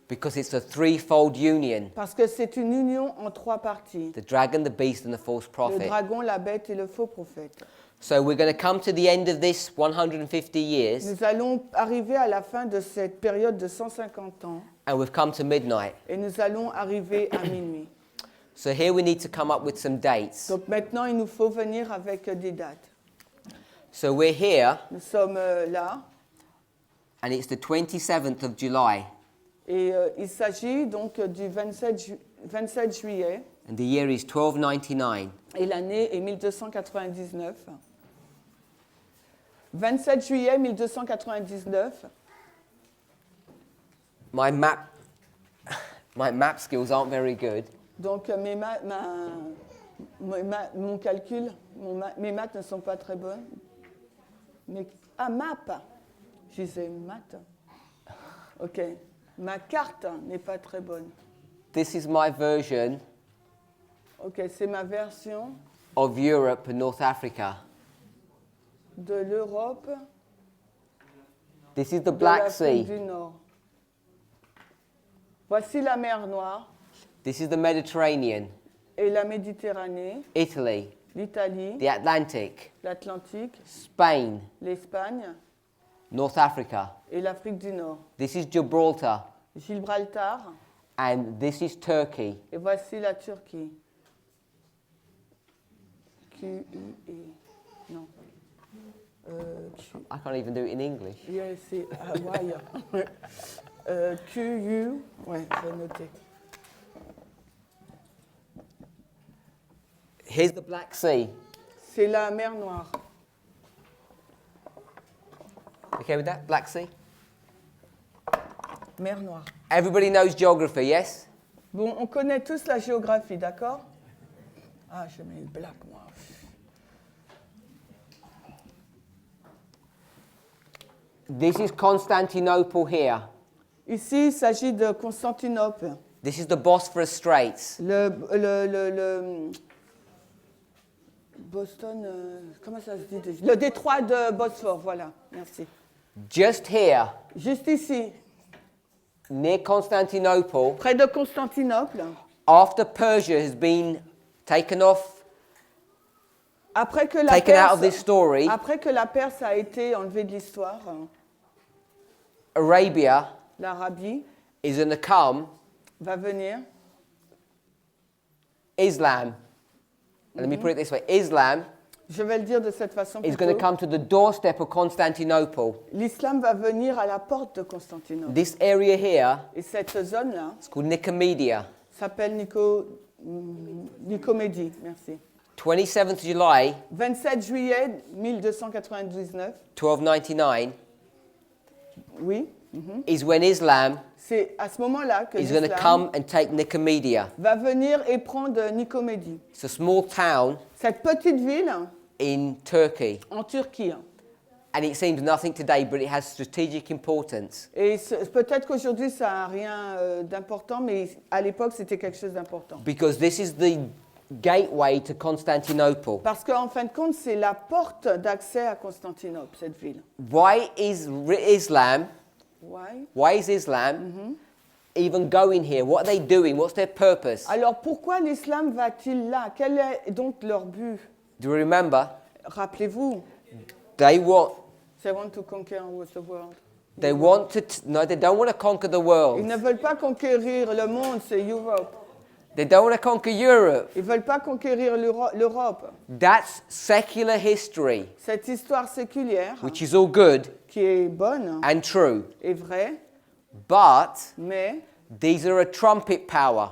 Because it's a threefold union. Parce que c'est une union en trois parties. The dragon, the beast, and the false Le prophet. dragon, la bête et le faux prophète. So we're going to come to the end of this 150 years, Nous allons arriver à la fin de cette période de 150 ans and we've come to midnight. et nous allons arriver à minuit. So here we need to come up with some dates. Donc maintenant, il nous faut venir avec des dates. So we're here, Nous sommes là and it's the 27th of July, et il s'agit donc du 27 juillet and the year is 1299. et l'année est 1299. 27 juillet 1299. My map skills aren't very good, Donc mon calcul, mes maths ne sont pas très bonnes. Map. Je disais maths. Ok. Ma carte n'est pas très bonne. This is my version Ok, c'est ma version of Europe and North Africa. de l'Europe, This is the de Black l'Afrique Sea. du Nord. Voici la mer Noire This is the Mediterranean, et la Méditerranée, Italy, l'Italie, the Atlantic, l'Atlantique, Spain, l'Espagne North Africa. et l'Afrique du Nord. This is Gibraltar, Gibraltar and this is Turkey. et voici la Turquie. Q-U-E. Non. I can't even do it in English. Yeah, c'est Hawaï. Q-U. Ouais, je vais noter. Here's the Black Sea. C'est la mer Noire. Okay with that? Black Sea? Mer Noire. Everybody knows geography, yes? Bon, on connaît tous la géographie, d'accord? Ah, je mets le black, moi. This is Constantinople here. Ici, il s'agit de Constantinople. This is the Bosphorus Straits. Le Boston, comment ça se dit déjà? Le détroit de Bosphore, voilà, merci. Just here, Juste ici, near Constantinople, près de Constantinople, after Persia has been taken off, après que la taken out of this Perse, story, après que la Perse a été enlevée de l'histoire, Arabia l'Arabie is going to come, va venir. Islam, and let me put it this way, Islam Je vais le dire de cette façon is going to plutôt. come to the doorstep of Constantinople. L'islam va venir à la porte de Constantinople. This area here, Et cette zone-là it's called Nicomedia. s'appelle Nicomédie. Merci. 27th July 27 juillet 1299, 1299 oui, is when Islam c'est à ce moment-là que is going to l'islam come and take Nicomedia. va venir et prendre Nicomédie. It's a small town Cette petite ville in Turkey. en Turquie. And it seems nothing today, but it has strategic importance. Et peut-être qu'aujourd'hui ça n'a rien d'important, mais à l'époque c'était quelque chose d'important. Because this is the gateway to Constantinople. Parce qu'en fin de compte, c'est la porte d'accès à Constantinople, cette ville. Why is Islam Why? even going here? What are they doing? What's their purpose? Alors pourquoi l'islam va-t-il là? Quel est donc leur but? Do you remember? Rappelez-vous, They want they want to conquer the world. they want to no, they don't want to conquer the Ils world. ne veulent pas conquérir le monde, c'est Europe. They don't want to conquer Europe. Ils ne veulent pas conquérir l'Europe. That's secular history, Cette histoire séculière, which is all good qui est bonne, and true. est vraie, But mais these are a trumpet power.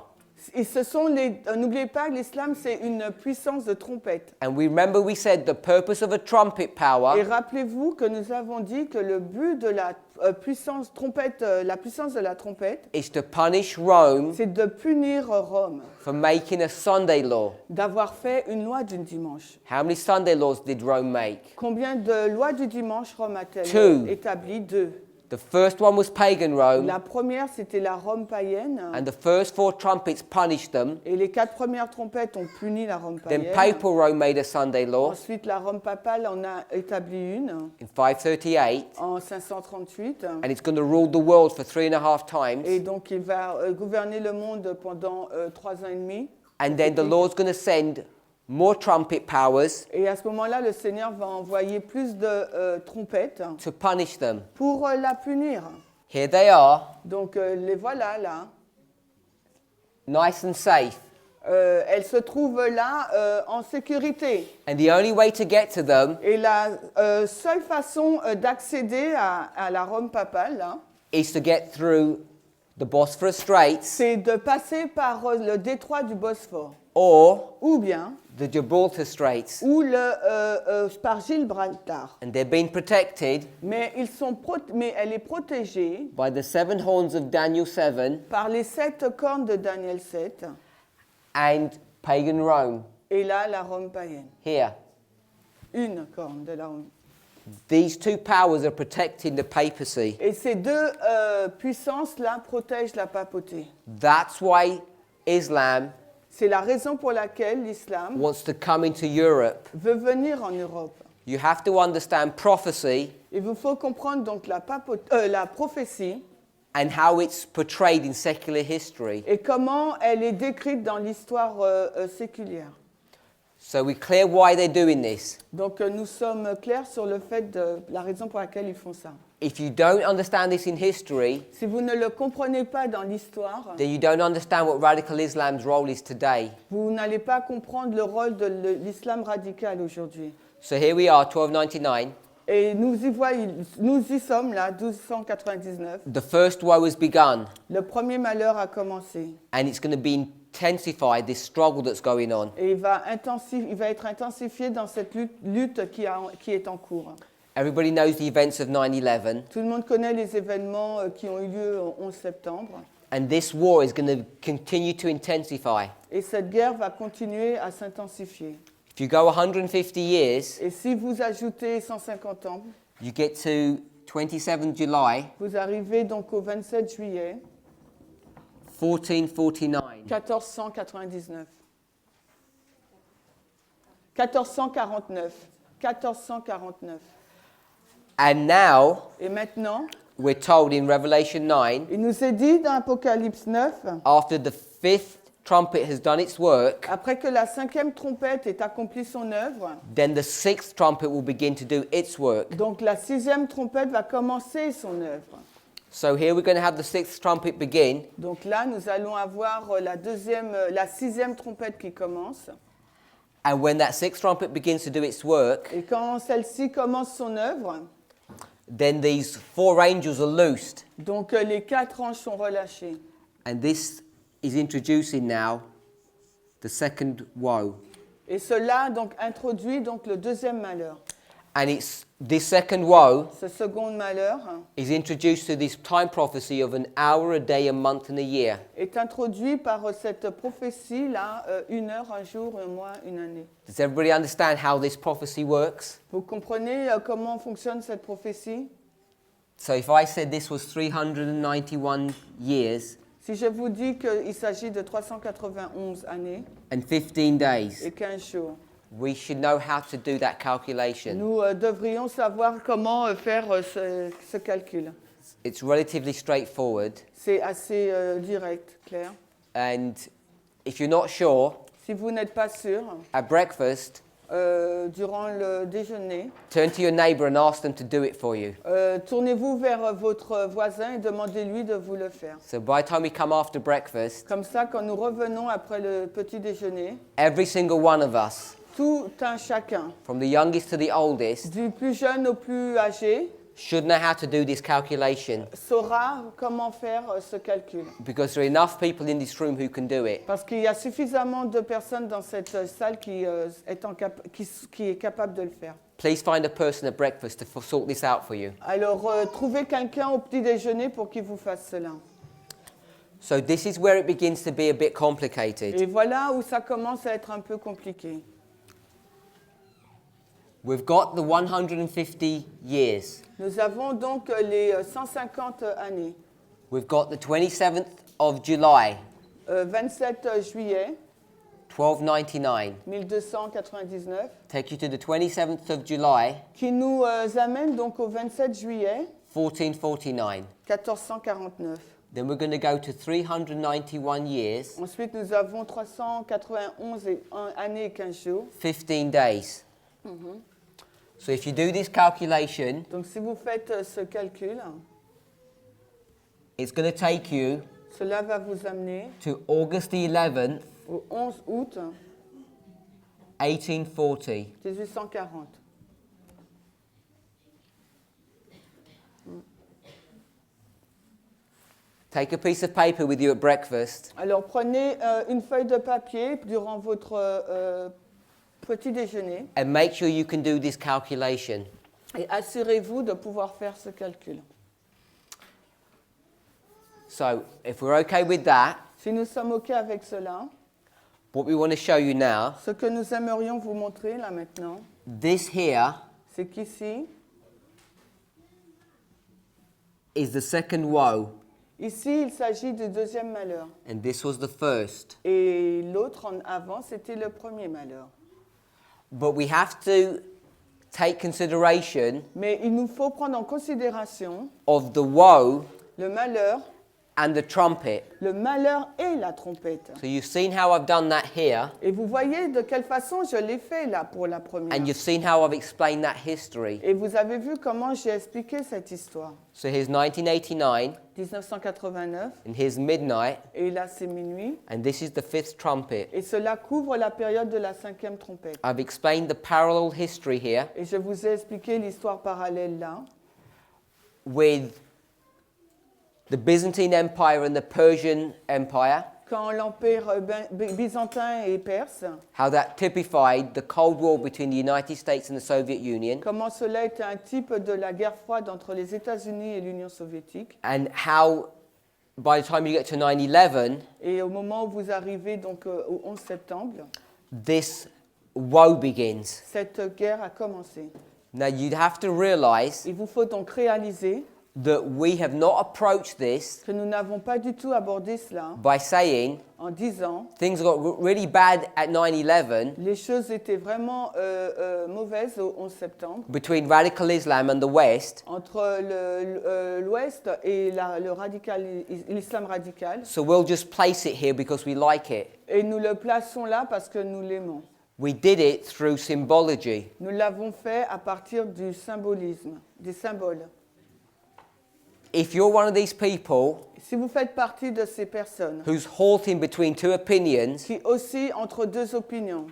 n'oubliez pas que l'islam, c'est une puissance de trompette. And we remember we said the purpose of a trumpet Et power rappelez-vous que nous avons dit que le but de la puissance trompette, la puissance de la trompette, is to punish Rome c'est de punir Rome, for making a Sunday law. d'avoir fait une loi du dimanche. How many Sunday laws did Rome make? Combien de lois du dimanche Rome a-t-elle Two. établi? 2. The first one was pagan Rome, La première, c'était la Rome païenne. and the first 4 trumpets punished them. Et les 4 premières trompettes ont puni la Rome Then païenne. papal Rome made a Sunday law Ensuite, la Rome papale en a établi une in 538, en 538. and it's going to rule the world for 3.5 times. Et donc, il va gouverner le monde pendant 3 ans et demi. And then the Lord's going to send more trumpet powers Et à ce moment-là, le Seigneur va envoyer plus de trompettes to punish them. pour la punir. Here they are, Donc, les voilà là. nice and safe. Elles se trouvent là en sécurité. And the only way to get to them Et la seule façon d'accéder à la Rome papale, là, is to get through the Bosphorus Straits c'est de passer par le détroit du Bosphore, or ou bien the Gibraltar Straits. ou par Gibraltar. And they're being protected Mais, mais elle est protégée by the 7 horns of Daniel 7 par les 7 cornes de Daniel 7 and pagan Rome. et là, la Rome païenne. Here. Une corne de la Rome. These 2 powers are protecting the papacy. Et ces 2 puissances-là protègent la papauté. That's why Islam C'est la raison pour laquelle l'islam wants to come into Europe. veut venir en Europe. You have to understand prophecy Il vous faut comprendre donc la prophétie and how it's portrayed in secular history. et comment elle est décrite dans l'histoire séculière. So we're clear why they're doing this. Donc nous sommes clairs sur le fait de la raison pour laquelle ils font ça. If you don't understand this in history, Si vous ne le comprenez pas dans l'histoire, then you don't understand what radical Islam's role is today. vous n'allez pas comprendre le rôle de l'islam radical aujourd'hui. So here we are, 1299. Et nous y sommes là, 1299. The first woe has begun, Le premier malheur a commencé. and it's going to be intensified, this struggle that's going on. Et il va être intensifié dans cette lutte qui est en cours. Everybody knows the events of 9/11, Tout le monde connaît les événements qui ont eu lieu au 11 septembre. and this war is going to continue to intensify. Et cette guerre va continuer à s'intensifier. If you go 150 years, Et si vous ajoutez 150 ans, you get to 27 July vous arrivez donc au 27 juillet 1449. 1499. 1449. 1449. And now, Et maintenant, we're told in Revelation 9, il nous est dit dans Apocalypse 9, after the 5th trumpet has done its work, après que la 5e trompette ait accompli son œuvre, then the 6th trumpet will begin to do its work. donc la 6e trompette va commencer son œuvre. So here we're going to have the 6th trumpet begin, Donc là, nous allons avoir la 6e trompette qui commence. and when that 6th trumpet begins to do its work, Et quand celle-ci commence son œuvre, then these 4 angels are loosed. donc les 4 anges sont relâchés. And this is introducing now the second woe. Et cela donc introduit donc le deuxième malheur. And it's this second woe Ce second malheur is introduced to this time prophecy of an hour, a day, a month, and a year. est introduit par cette prophétie-là, 1 heure, 1 jour, 1 mois, 1 année. Does everybody understand how this prophecy works? Vous comprenez comment fonctionne cette prophétie? So if I said this was 391 years, Si je vous dis qu'il s'agit de 391 années, and 15 days. et 15 jours. We should know how to do that calculation. Nous devrions savoir comment faire ce calcul. It's relatively straightforward, C'est assez direct, clair. and if you're not sure, Si vous n'êtes pas sûr, at breakfast, durant le déjeuner, turn to your neighbour and ask them to do it for you. tournez-vous vers votre voisin et demandez-lui de vous le faire. So by the time we come after breakfast, Comme ça, quand nous revenons après le petit déjeuner, every single one of us, tout un chacun, from the youngest to the oldest, du plus jeune au plus âgé, should know how to do this calculation, saura comment faire ce calcul. because there are enough people in this room who can do it. Parce qu'il y a suffisamment de personnes dans cette salle qui est capable de le faire. Please find a person at breakfast to sort this out for you. Alors, trouvez quelqu'un au petit déjeuner pour qu'il vous fasse cela. So this is where it begins to be a bit complicated. Et voilà où ça commence à être un peu compliqué. We've got the 150 years. Nous avons donc les 150 années. We've got the 27th of July, 27 juillet 1299. 1299, Take you to the 27th of July, qui nous amène donc au 27 juillet 1449. 1449. Then we're going to go to 391 years, Ensuite, nous avons 391 années et 15 jours. 15 days. So if you do this calculation, Donc, si vous faites ce calcul, it's going to take you cela va vous amener to August the 11th, au 11 août 1840. 1840. Take a piece of paper with you at breakfast Alors, prenez une feuille de papier durant votre petit déjeuner and make sure you can do this calculation. et assurez-vous de pouvoir faire ce calcul. So if we're okay with that, Si nous sommes OK avec cela, what we want to show you now, ce que nous aimerions vous montrer là maintenant, this here c'est qu'ici, is the second woe, ici, il s'agit du deuxième malheur. and this was the first. Et l'autre en avant, c'était le premier malheur. But we have to take consideration Mais il nous faut prendre en considération of the woe le malheur, and the trumpet. le malheur et la trompette. So you've seen how I've done that here, Et vous voyez de quelle façon je l'ai fait là pour la première. and you've seen how I've explained that history. Et vous avez vu comment j'ai expliqué cette histoire. So here's 1989, 1989, and here's midnight, et là c'est minuit. and this is the fifth trumpet. Et cela couvre la période de la cinquième trompette. I've explained the parallel history here Et je vous ai expliqué l'histoire parallèle là, with the Byzantine Empire and the Persian Empire, quand l'empire byzantin et perse, how that typified the Cold War between the United States and the Soviet Union, comment cela était un type de la guerre froide entre les États-Unis et l'Union soviétique. and how by the time you get to 9/11, Et au moment où vous arrivez donc au 11 septembre, this woe begins. cette guerre a commencé. Now you'd have to realize Il vous faut donc réaliser that we have not approached this que nous n'avons pas du tout abordé cela by saying en disant things got really bad at 9/11 les choses étaient vraiment mauvaises au 11 septembre between radical Islam and the West, entre l'Ouest et l'islam radical, so we'll just place it here because we like it. et nous le plaçons là parce que nous l'aimons. We did it through symbology. Nous l'avons fait à partir du symbolisme, des symboles. If you're one of these people Si vous faites partie de ces personnes who's halting between two opinions, qui oscillent entre deux opinions,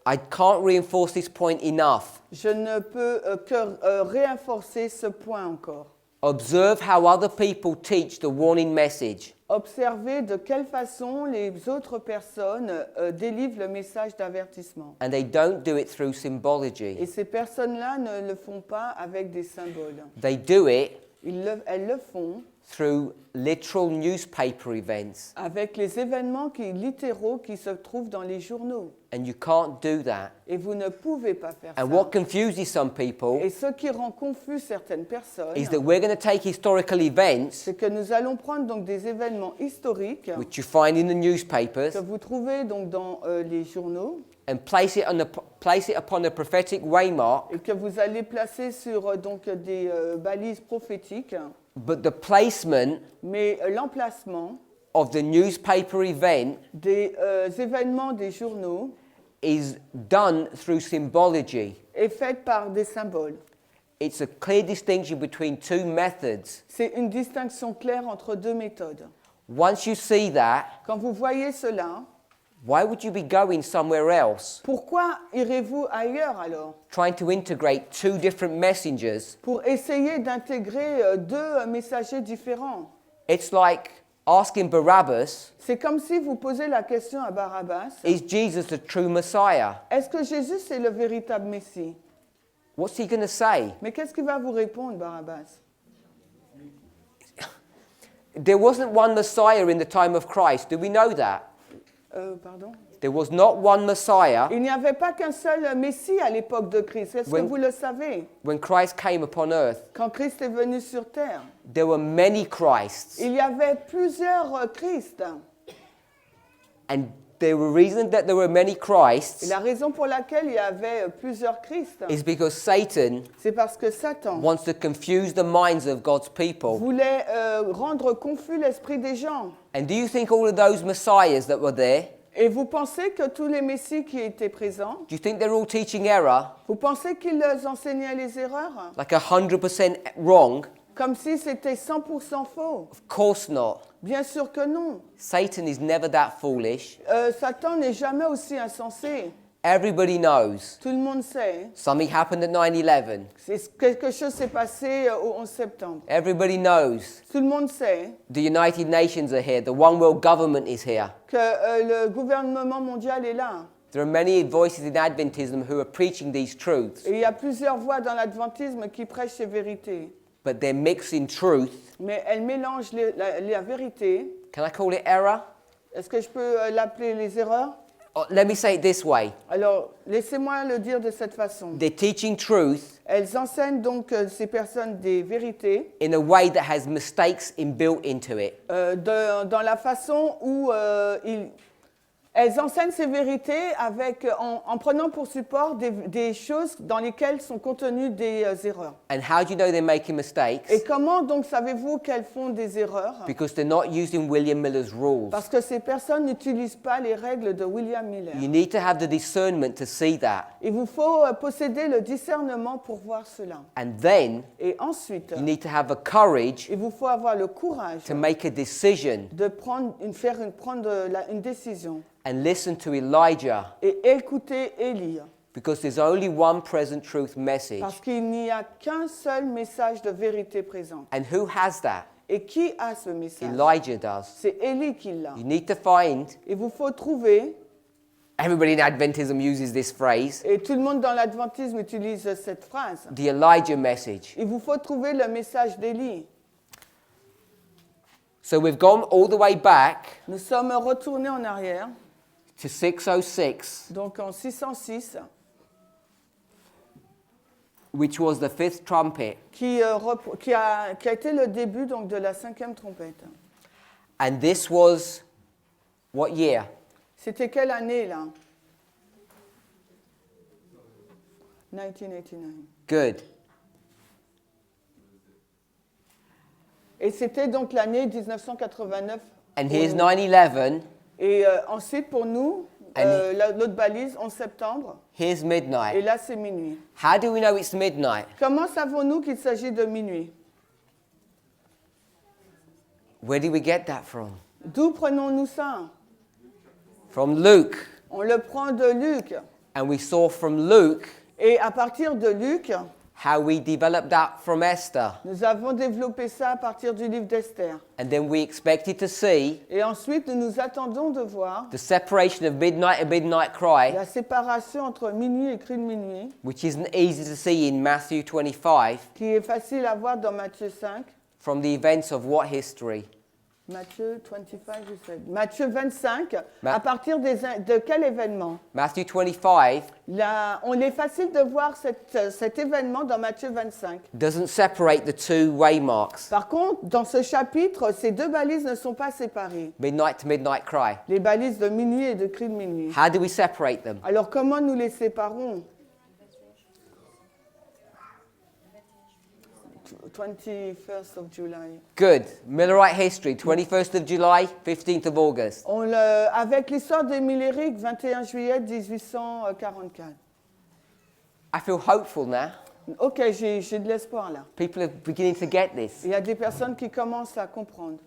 I can't reinforce this point enough. je ne peux que réinforcer ce point encore. Observe how other people teach the warning message. Observez de quelle façon les autres personnes délivrent le message d'avertissement. And they don't do it through symbology. Et ces personnes-là ne le font pas avec des symboles. They do it Elles le font through literal newspaper events. avec les événements littéraux qui se trouvent dans les journaux. And you can't do that. Et vous ne pouvez pas faire And ça. what confuses some people Et ce qui rend confus certaines personnes, is that we're going to take historical events, c'est que nous allons prendre donc des événements historiques which you find in the newspapers, que vous trouvez donc dans les journaux and place it upon a prophetic waymark. et que vous allez placer sur donc des balises prophétiques. But the placement Mais l'emplacement of the newspaper event des événements des journaux is done through symbology. est fait par des symboles. It's a clear distinction between two methods. C'est une distinction claire entre deux méthodes. Once you see that, Quand vous voyez cela, why would you be going somewhere else, pourquoi irez-vous ailleurs alors? trying to integrate two different messengers? Pour essayer d'intégrer deux messagers différents. It's like asking Barabbas, C'est comme si vous posez la question à Barabbas, is Jesus the true Messiah? est-ce que Jésus c'est le véritable Messie? What's he going to say? Mais qu'est-ce qu'il va vous répondre, Barabbas? There wasn't one Messiah in the time of Christ. Do we know that? Pardon? There was not one Messiah Il n'y avait pas qu'un seul Messie à l'époque de Christ. Est-ce que vous le savez? when Christ came upon earth. Quand Christ est venu sur terre, There were many Christs. il y avait plusieurs Christ. And the reason that there were many Et Christs la raison pour laquelle il y avait plusieurs Christ, is because Satan c'est parce que Satan wants to confuse the minds of God's people. voulait rendre confus l'esprit des gens. And do you think all of those Messiahs that were there, Et vous pensez que tous les messies qui étaient présents, do you think they're all teaching error, vous pensez qu'ils enseignaient les erreurs? like 100% wrong? Comme si c'était 100% faux? Of course not. Bien sûr que non. Satan is never that foolish. Satan n'est jamais aussi insensé. Everybody knows. Tout le monde sait. Something happened at 9/11. Quelque chose s'est passé au 11 septembre. Everybody knows. Tout le monde sait The United Nations are here. The one world government is here. que le gouvernement mondial est là. There are many voices in Adventism who are preaching these truths, Et il y a plusieurs voix dans l'adventisme qui prêchent ces vérités. but they're mixing truth. Mais elles mélangent la vérité. Can I call it error? Est-ce que je peux l'appeler les erreurs? Oh, let me say it this way. Alors, laissez-moi le dire de cette façon. They're teaching truth Elles enseignent donc ces personnes des vérités in a way that has mistakes inbuilt into it. dans la façon où elles enseignent ces vérités en prenant pour support des choses dans lesquelles sont contenues des erreurs. And how do you know they're making mistakes? Et comment donc savez-vous qu'elles font des erreurs? Because they're not using William Miller's rules. Parce que ces personnes n'utilisent pas les règles de William Miller. You need to have the discernment to see that. Il vous faut posséder le discernement pour voir cela. And then Et ensuite, you need to have a courage il vous faut avoir le courage to make a decision de prendre une décision and listen to Elijah, et écouter Élie. because there's only one present truth message. Parce qu'il n'y a qu'un seul message de vérité présent. And who has that? Et qui a ce message? Elijah does. C'est Élie qui l'a. You need to find, Il vous faut trouver, everybody in Adventism uses this phrase, et tout le monde dans l'adventisme utilise cette phrase, the Elijah message. il vous faut trouver le message d'Élie. So we've gone all the way back Nous sommes retournés en arrière, to 606, donc en 606, which was the fifth trumpet. qui a été le début donc, de la 5e trompette. And this was what year? C'était quelle année là? 1989. Good. Et c'était donc l'année 1989. And pour here's nous. 9/11. Et ensuite pour nous, l'autre balise, 11 septembre, Here's et midnight. là c'est minuit. How do we know it's midnight? Comment savons-nous qu'il s'agit de minuit? Where do we get that from? D'où prenons-nous ça? From Luke. On le prend de Luc. And we saw from Luke Et à partir de Luc, how we developed that from Esther. nous avons développé ça à partir du livre d'Esther. And then we expected to see Et ensuite, nous nous attendons de voir the separation of midnight and midnight cry, la séparation entre minuit et cri de minuit, which isn't easy to see in Matthew 25. qui est facile à voir dans Matthieu 5. From the events of what history? Matthieu 25, you said. Matthieu 25, Ma- à partir de quel événement? Matthew 25 Là, on est facile de voir cet événement dans Matthieu 25. doesn't separate the two waymarks, Par contre, dans ce chapitre, ces deux balises ne sont pas séparées. midnight to midnight cry. Les balises de minuit et de cri de minuit. How do we separate them? Alors comment nous les séparons? 21st of July. Good. Millerite history, 21st of July, 15th of August. Avec l'histoire des Milléric, 21 juillet 1844. I feel hopeful now. Ok, j'ai de l'espoir là. People are beginning to get this. Il y a des personnes qui commencent à comprendre.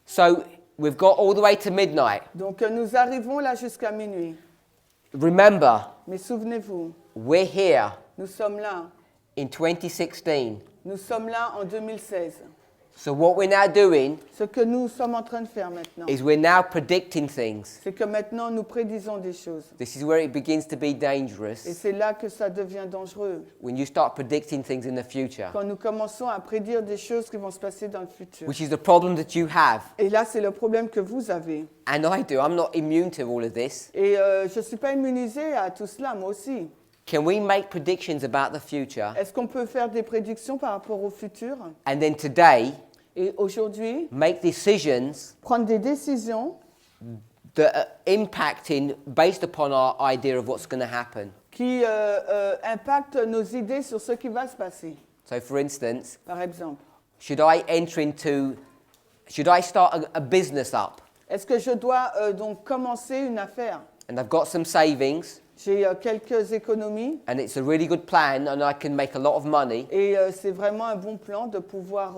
So we've got all the way to midnight. Donc nous arrivons là jusqu'à minuit. Remember, Mais souvenez-vous, we're here nous sommes là. in 2016. Nous sommes là en 2016. So what we're now doing Ce que nous sommes en train de faire maintenant, is we're now predicting things. c'est que maintenant nous prédisons des choses. This is where it begins to be Et dangerous, c'est là que ça devient dangereux. when you start predicting things in the future, Quand nous commençons à prédire des choses qui vont se passer dans le futur. which is the problem that you have. Et là, c'est le problème que vous avez. And I do. I'm not immune to all of this. Et je ne suis pas immunisée à tout cela, moi aussi. Can we make predictions about the future? Est-ce qu'on peut faire des prédictions par rapport au futur? And then today, Et aujourd'hui, make decisions prendre des décisions that are impacting based upon our idea of what's going to happen. qui impactent nos idées sur ce qui va se passer. So, for instance, Par exemple, should I start a business up? est-ce que je dois donc commencer une affaire? And I've got some savings, J'ai quelques économies and it's a really good plan, and I can make a lot of money. et c'est vraiment un bon plan de pouvoir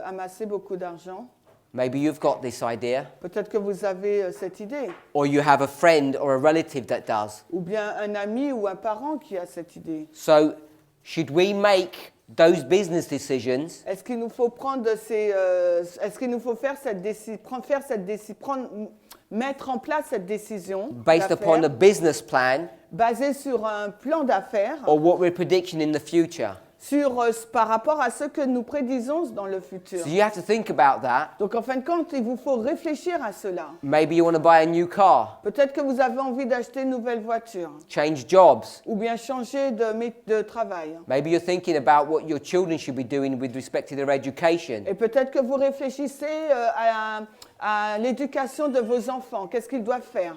amasser beaucoup d'argent. Maybe you've got this idea, Peut-être que vous avez cette idée, or you have a friend or a relative that does. ou bien un ami ou un parent qui a cette idée. So, should we make those business decisions Est-ce qu'il nous faut est-ce qu'il nous faut faire mettre en place cette décision based upon a d'affaires business plan, basée sur un plan d'affaires, or what we're predicting in the future? par rapport à ce que nous prédisons dans le futur? So you have to think about that. Donc en fin de compte, il vous faut réfléchir à cela. Maybe you want to buy a new car, Peut-être que vous avez envie d'acheter une nouvelle voiture, change jobs. ou bien changer de travail. Maybe you're thinking about what your children should be doing with respect to their education. Et peut-être que vous réfléchissez à l'éducation de vos enfants. Qu'est-ce qu'ils doivent faire?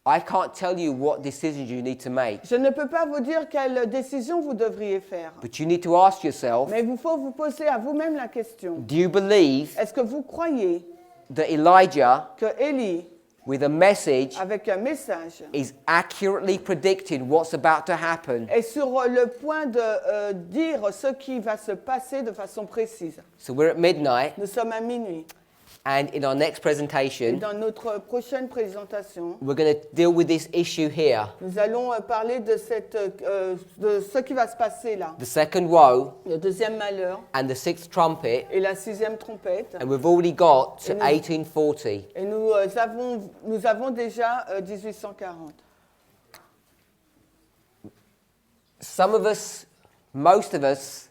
I can't tell you what decisions you need to make, Je ne peux pas vous dire quelle décision vous devriez faire. but you need to ask yourself, Mais il faut vous poser à vous-même la question. do you believe Est-ce que vous croyez that Elijah, que Élie, with a message, avec un message, is accurately predicting what's about to happen? est sur le point de dire ce qui va se passer de façon précise? So we're at midnight, Nous sommes à minuit. and in our next Et presentation, dans notre prochaine présentation, we're going to deal with this issue here, nous allons parler de ce qui va se passer là. the second woe Le deuxième malheur and the sixth trumpet, et la sixième trompette. and we've already got to And we- 1840. Et nous avons déjà 1840. Some of us, most of us,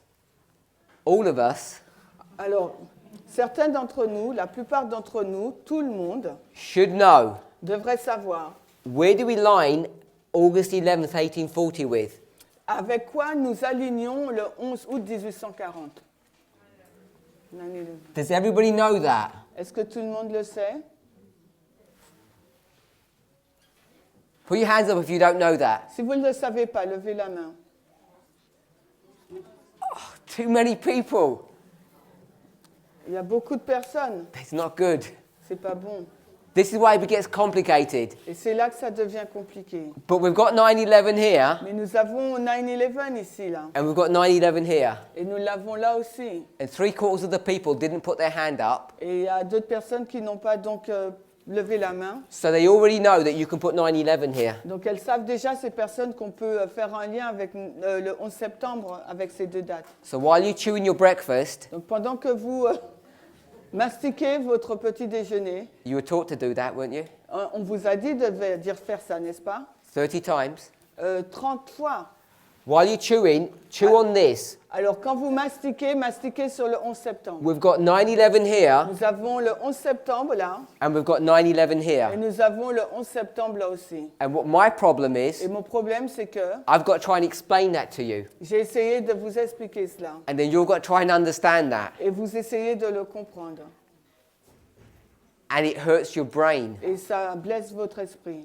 all of us, Alors, certains d'entre nous, la plupart d'entre nous, tout le monde, should know, devrait savoir where do we line August 11th, 1840 with? avec quoi nous alignons le 11 août 1840. L'année de- Does everybody know that? Est-ce que tout le monde le sait? Put your hands up if you don't know that. Si vous ne le savez pas, levez la main. Too many people. Il y a beaucoup de personnes. It's not good. C'est pas bon. This is why it gets complicated. Et c'est là que ça devient compliqué. But we've got 9/11 here, Mais nous avons 9/11 ici, là. and we've got 9/11 here. Et nous l'avons là aussi. And 3/4 of the people didn't put their hand up, Et il y a d'autres personnes qui n'ont pas donc levé la main. so they already know that you can put 9/11 here. Donc elles savent déjà, ces personnes, qu'on peut faire un lien avec le 11 septembre, avec ces deux dates. So while you're chewing your breakfast, Donc pendant que vous mastiquez votre petit déjeuner, you were taught to do that, weren't you? on vous a dit de dire faire ça, n'est-ce pas? 30 times. 30 fois. While you're chewing, chew on this. Alors, quand vous mastiquez, mastiquez sur le 11 septembre. We've got 9/11 here, Nous avons le 11 septembre là, and we've got 9/11 et here. nous avons le 11 septembre là aussi. And what my problem Et is, mon problème, c'est que I've got to try and explain that to you. j'ai essayé de vous expliquer cela. And then you've got to try and understand that. Et vous essayez de le comprendre. And it hurts your brain. Et ça blesse votre esprit.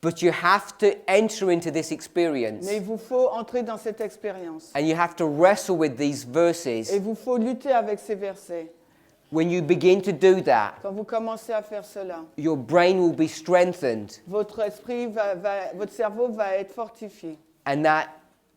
But you have to enter into this experience. Mais il vous faut entrer dans cette expérience. And you have to wrestle with these Et verses. il vous faut lutter avec ces versets. When you begin to do that, Quand vous commencez à faire cela, your brain will be strengthened. votre esprit votre cerveau va être fortifié. And that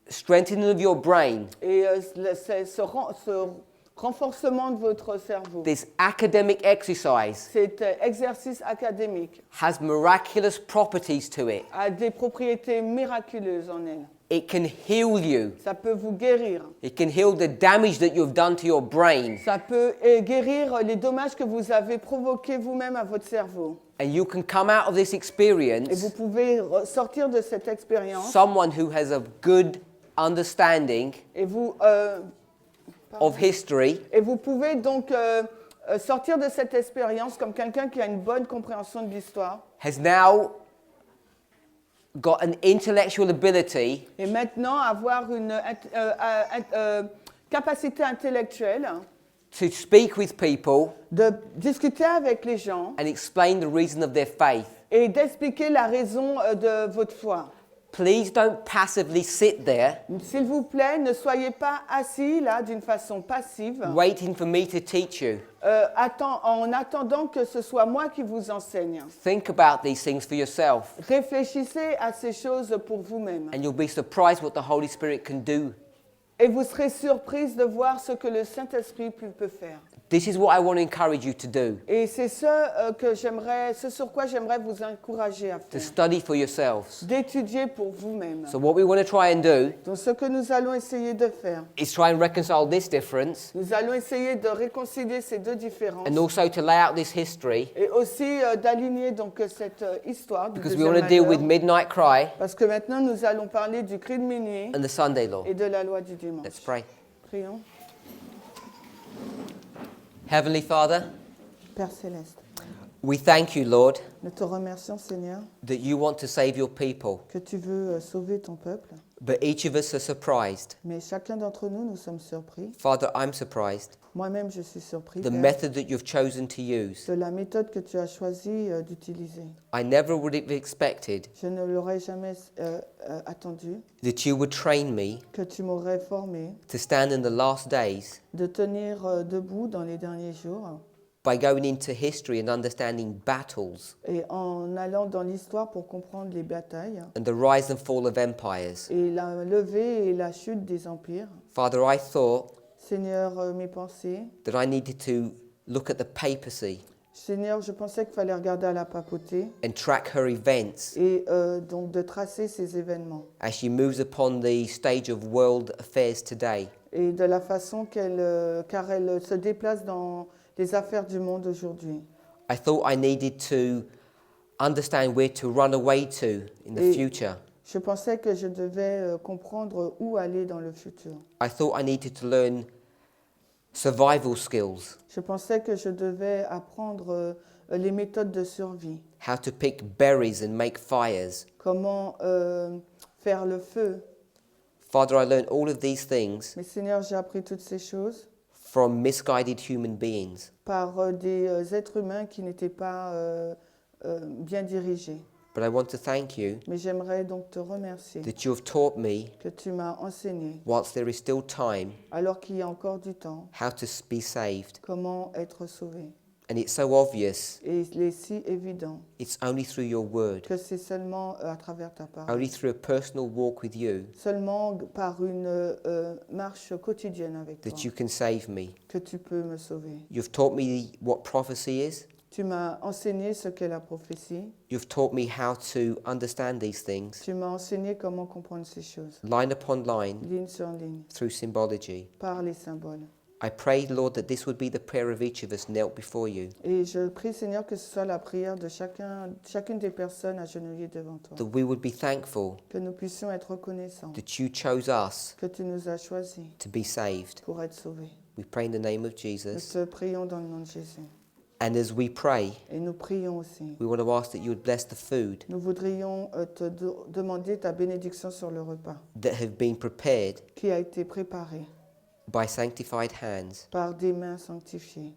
strengthening of your brain, Et ce renforcement de votre cerveau, this academic exercise, cet exercice académique, has miraculous properties to it. a des propriétés miraculeuses en elle. It can heal you. Ça peut vous guérir. It can heal the damage that you've done to your brain. Ça peut guérir les dommages que vous avez provoqués vous-même à votre cerveau. And you can come out of this Et experience vous pouvez sortir de cette expérience. someone who has a good understanding Et vous, of history, et vous pouvez donc sortir de cette expérience comme quelqu'un qui a une bonne compréhension de l'histoire. has now got an intellectual ability Et maintenant avoir une capacité intellectuelle to speak with people de discuter avec les gens and explain the reason of their faith. et d'expliquer la raison de votre foi. Please don't passively sit there S'il vous plaît, ne soyez pas assis là d'une façon passive waiting for me to teach you. en attendant que ce soit moi qui vous enseigne. Think about these things for yourself, Réfléchissez à ces choses pour vous-même. and you'll be surprised what the Holy Spirit can do. Et vous serez surprise de voir ce que le Saint-Esprit peut faire. This is what I want to encourage you to do, Et c'est ce sur quoi j'aimerais vous encourager à to faire. study for yourselves. D'étudier pour vous-même. So what we want to try and do Donc ce que nous allons essayer de faire, is try and reconcile this difference nous allons essayer de réconcilier ces deux différences. and also to lay out this history, Et aussi d'aligner donc cette histoire du because we deuxième want to deal with malheur. midnight cry Parce que maintenant nous allons parler du cri de minuit and the Sunday law. et de la loi du dimanche. Let's pray. Prions. Heavenly Father, Père Céleste, we thank you, Lord, nous te remercions Seigneur that you want to save your people, que tu veux sauver ton peuple. but each of us are surprised. Mais chacun d'entre nous, nous sommes surpris. Father, I'm surprised. Moi-même, je suis surpris The Père, method that you've chosen to use. de la méthode que tu as choisi d'utiliser. I never would have expected Je ne l'aurais jamais attendu, that you would train me que tu m'aurais formé to stand in the last days de tenir debout dans les derniers jours by going into history and understanding battles et en allant dans l'histoire pour comprendre les batailles and the rise and fall of empires. et la levée et la chute des empires. Father, I thought Seigneur, mes pensées. that I needed to look at the papacy Seigneur, je pensais qu'il fallait regarder à la papauté and track her events et donc de tracer ces événements as she moves upon the stage of world affairs today. et de la façon car elle se déplace dans les affaires du monde aujourd'hui. I thought I needed to understand where to run away to in the Et- future. Je pensais que je devais comprendre où aller dans le futur. I thought I needed to learn survival skills, Je pensais que je devais apprendre les méthodes de survie, how to pick berries and make fires. comment faire le feu. Father, I learned all of these things Mais Seigneur, j'ai appris toutes ces choses from misguided human beings. par des êtres humains qui n'étaient pas bien dirigés. But I want to thank you Mais j'aimerais donc te remercier that you have taught me, que tu m'as enseigné, whilst there is still time, alors qu'il y a encore du temps, how to be saved. comment être sauvé. And it's so obvious. Et il est si évident It's only through your word, que c'est seulement à travers ta parole, only through a personal walk with you, seulement par une marche quotidienne avec toi, that you can save me. que tu peux me sauver. You've taught me what prophecy is. Tu m'as enseigné ce qu'est la prophétie. You've taught me how to understand these things, Tu m'as enseigné comment comprendre ces choses, line upon line, ligne sur ligne, through symbology. par les symboles. I pray, Lord, that this would be the prayer of each of us knelt before you, Et je prie, Seigneur, que ce soit la prière de chacune des personnes agenouillées devant toi. that we would be thankful Que nous puissions être reconnaissants that you chose us que tu nous as choisis to be saved. pour être sauvés. We pray in the name of Nous Jesus. te prions dans le nom de Jésus. And as we pray, Et nous prions aussi. we want to ask that you would bless the food Nous voudrions te demander ta bénédiction sur le repas that have been prepared qui a été préparé by sanctified hands par des mains sanctifiées,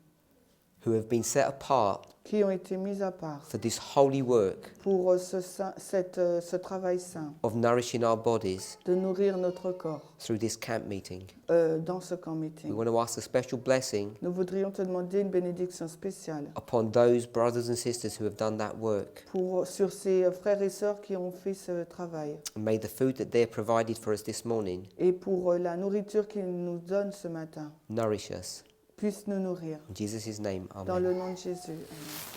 who have been set apart qui ont été mises à part for this holy work pour ce travail saint of nourishing our bodies de nourrir notre corps through this camp meeting. dans ce camp We meeting. want to ask a special blessing Nous voudrions te demander une bénédiction spéciale upon those brothers and sisters who have done that work. sur ces frères et sœurs qui ont fait ce travail And may the food that they have provided for us this morning et pour la nourriture qu'ils nous donnent ce matin nourish us. puisse nous nourrir. In Jesus' name, Dans amen. le nom de Jésus. Amen.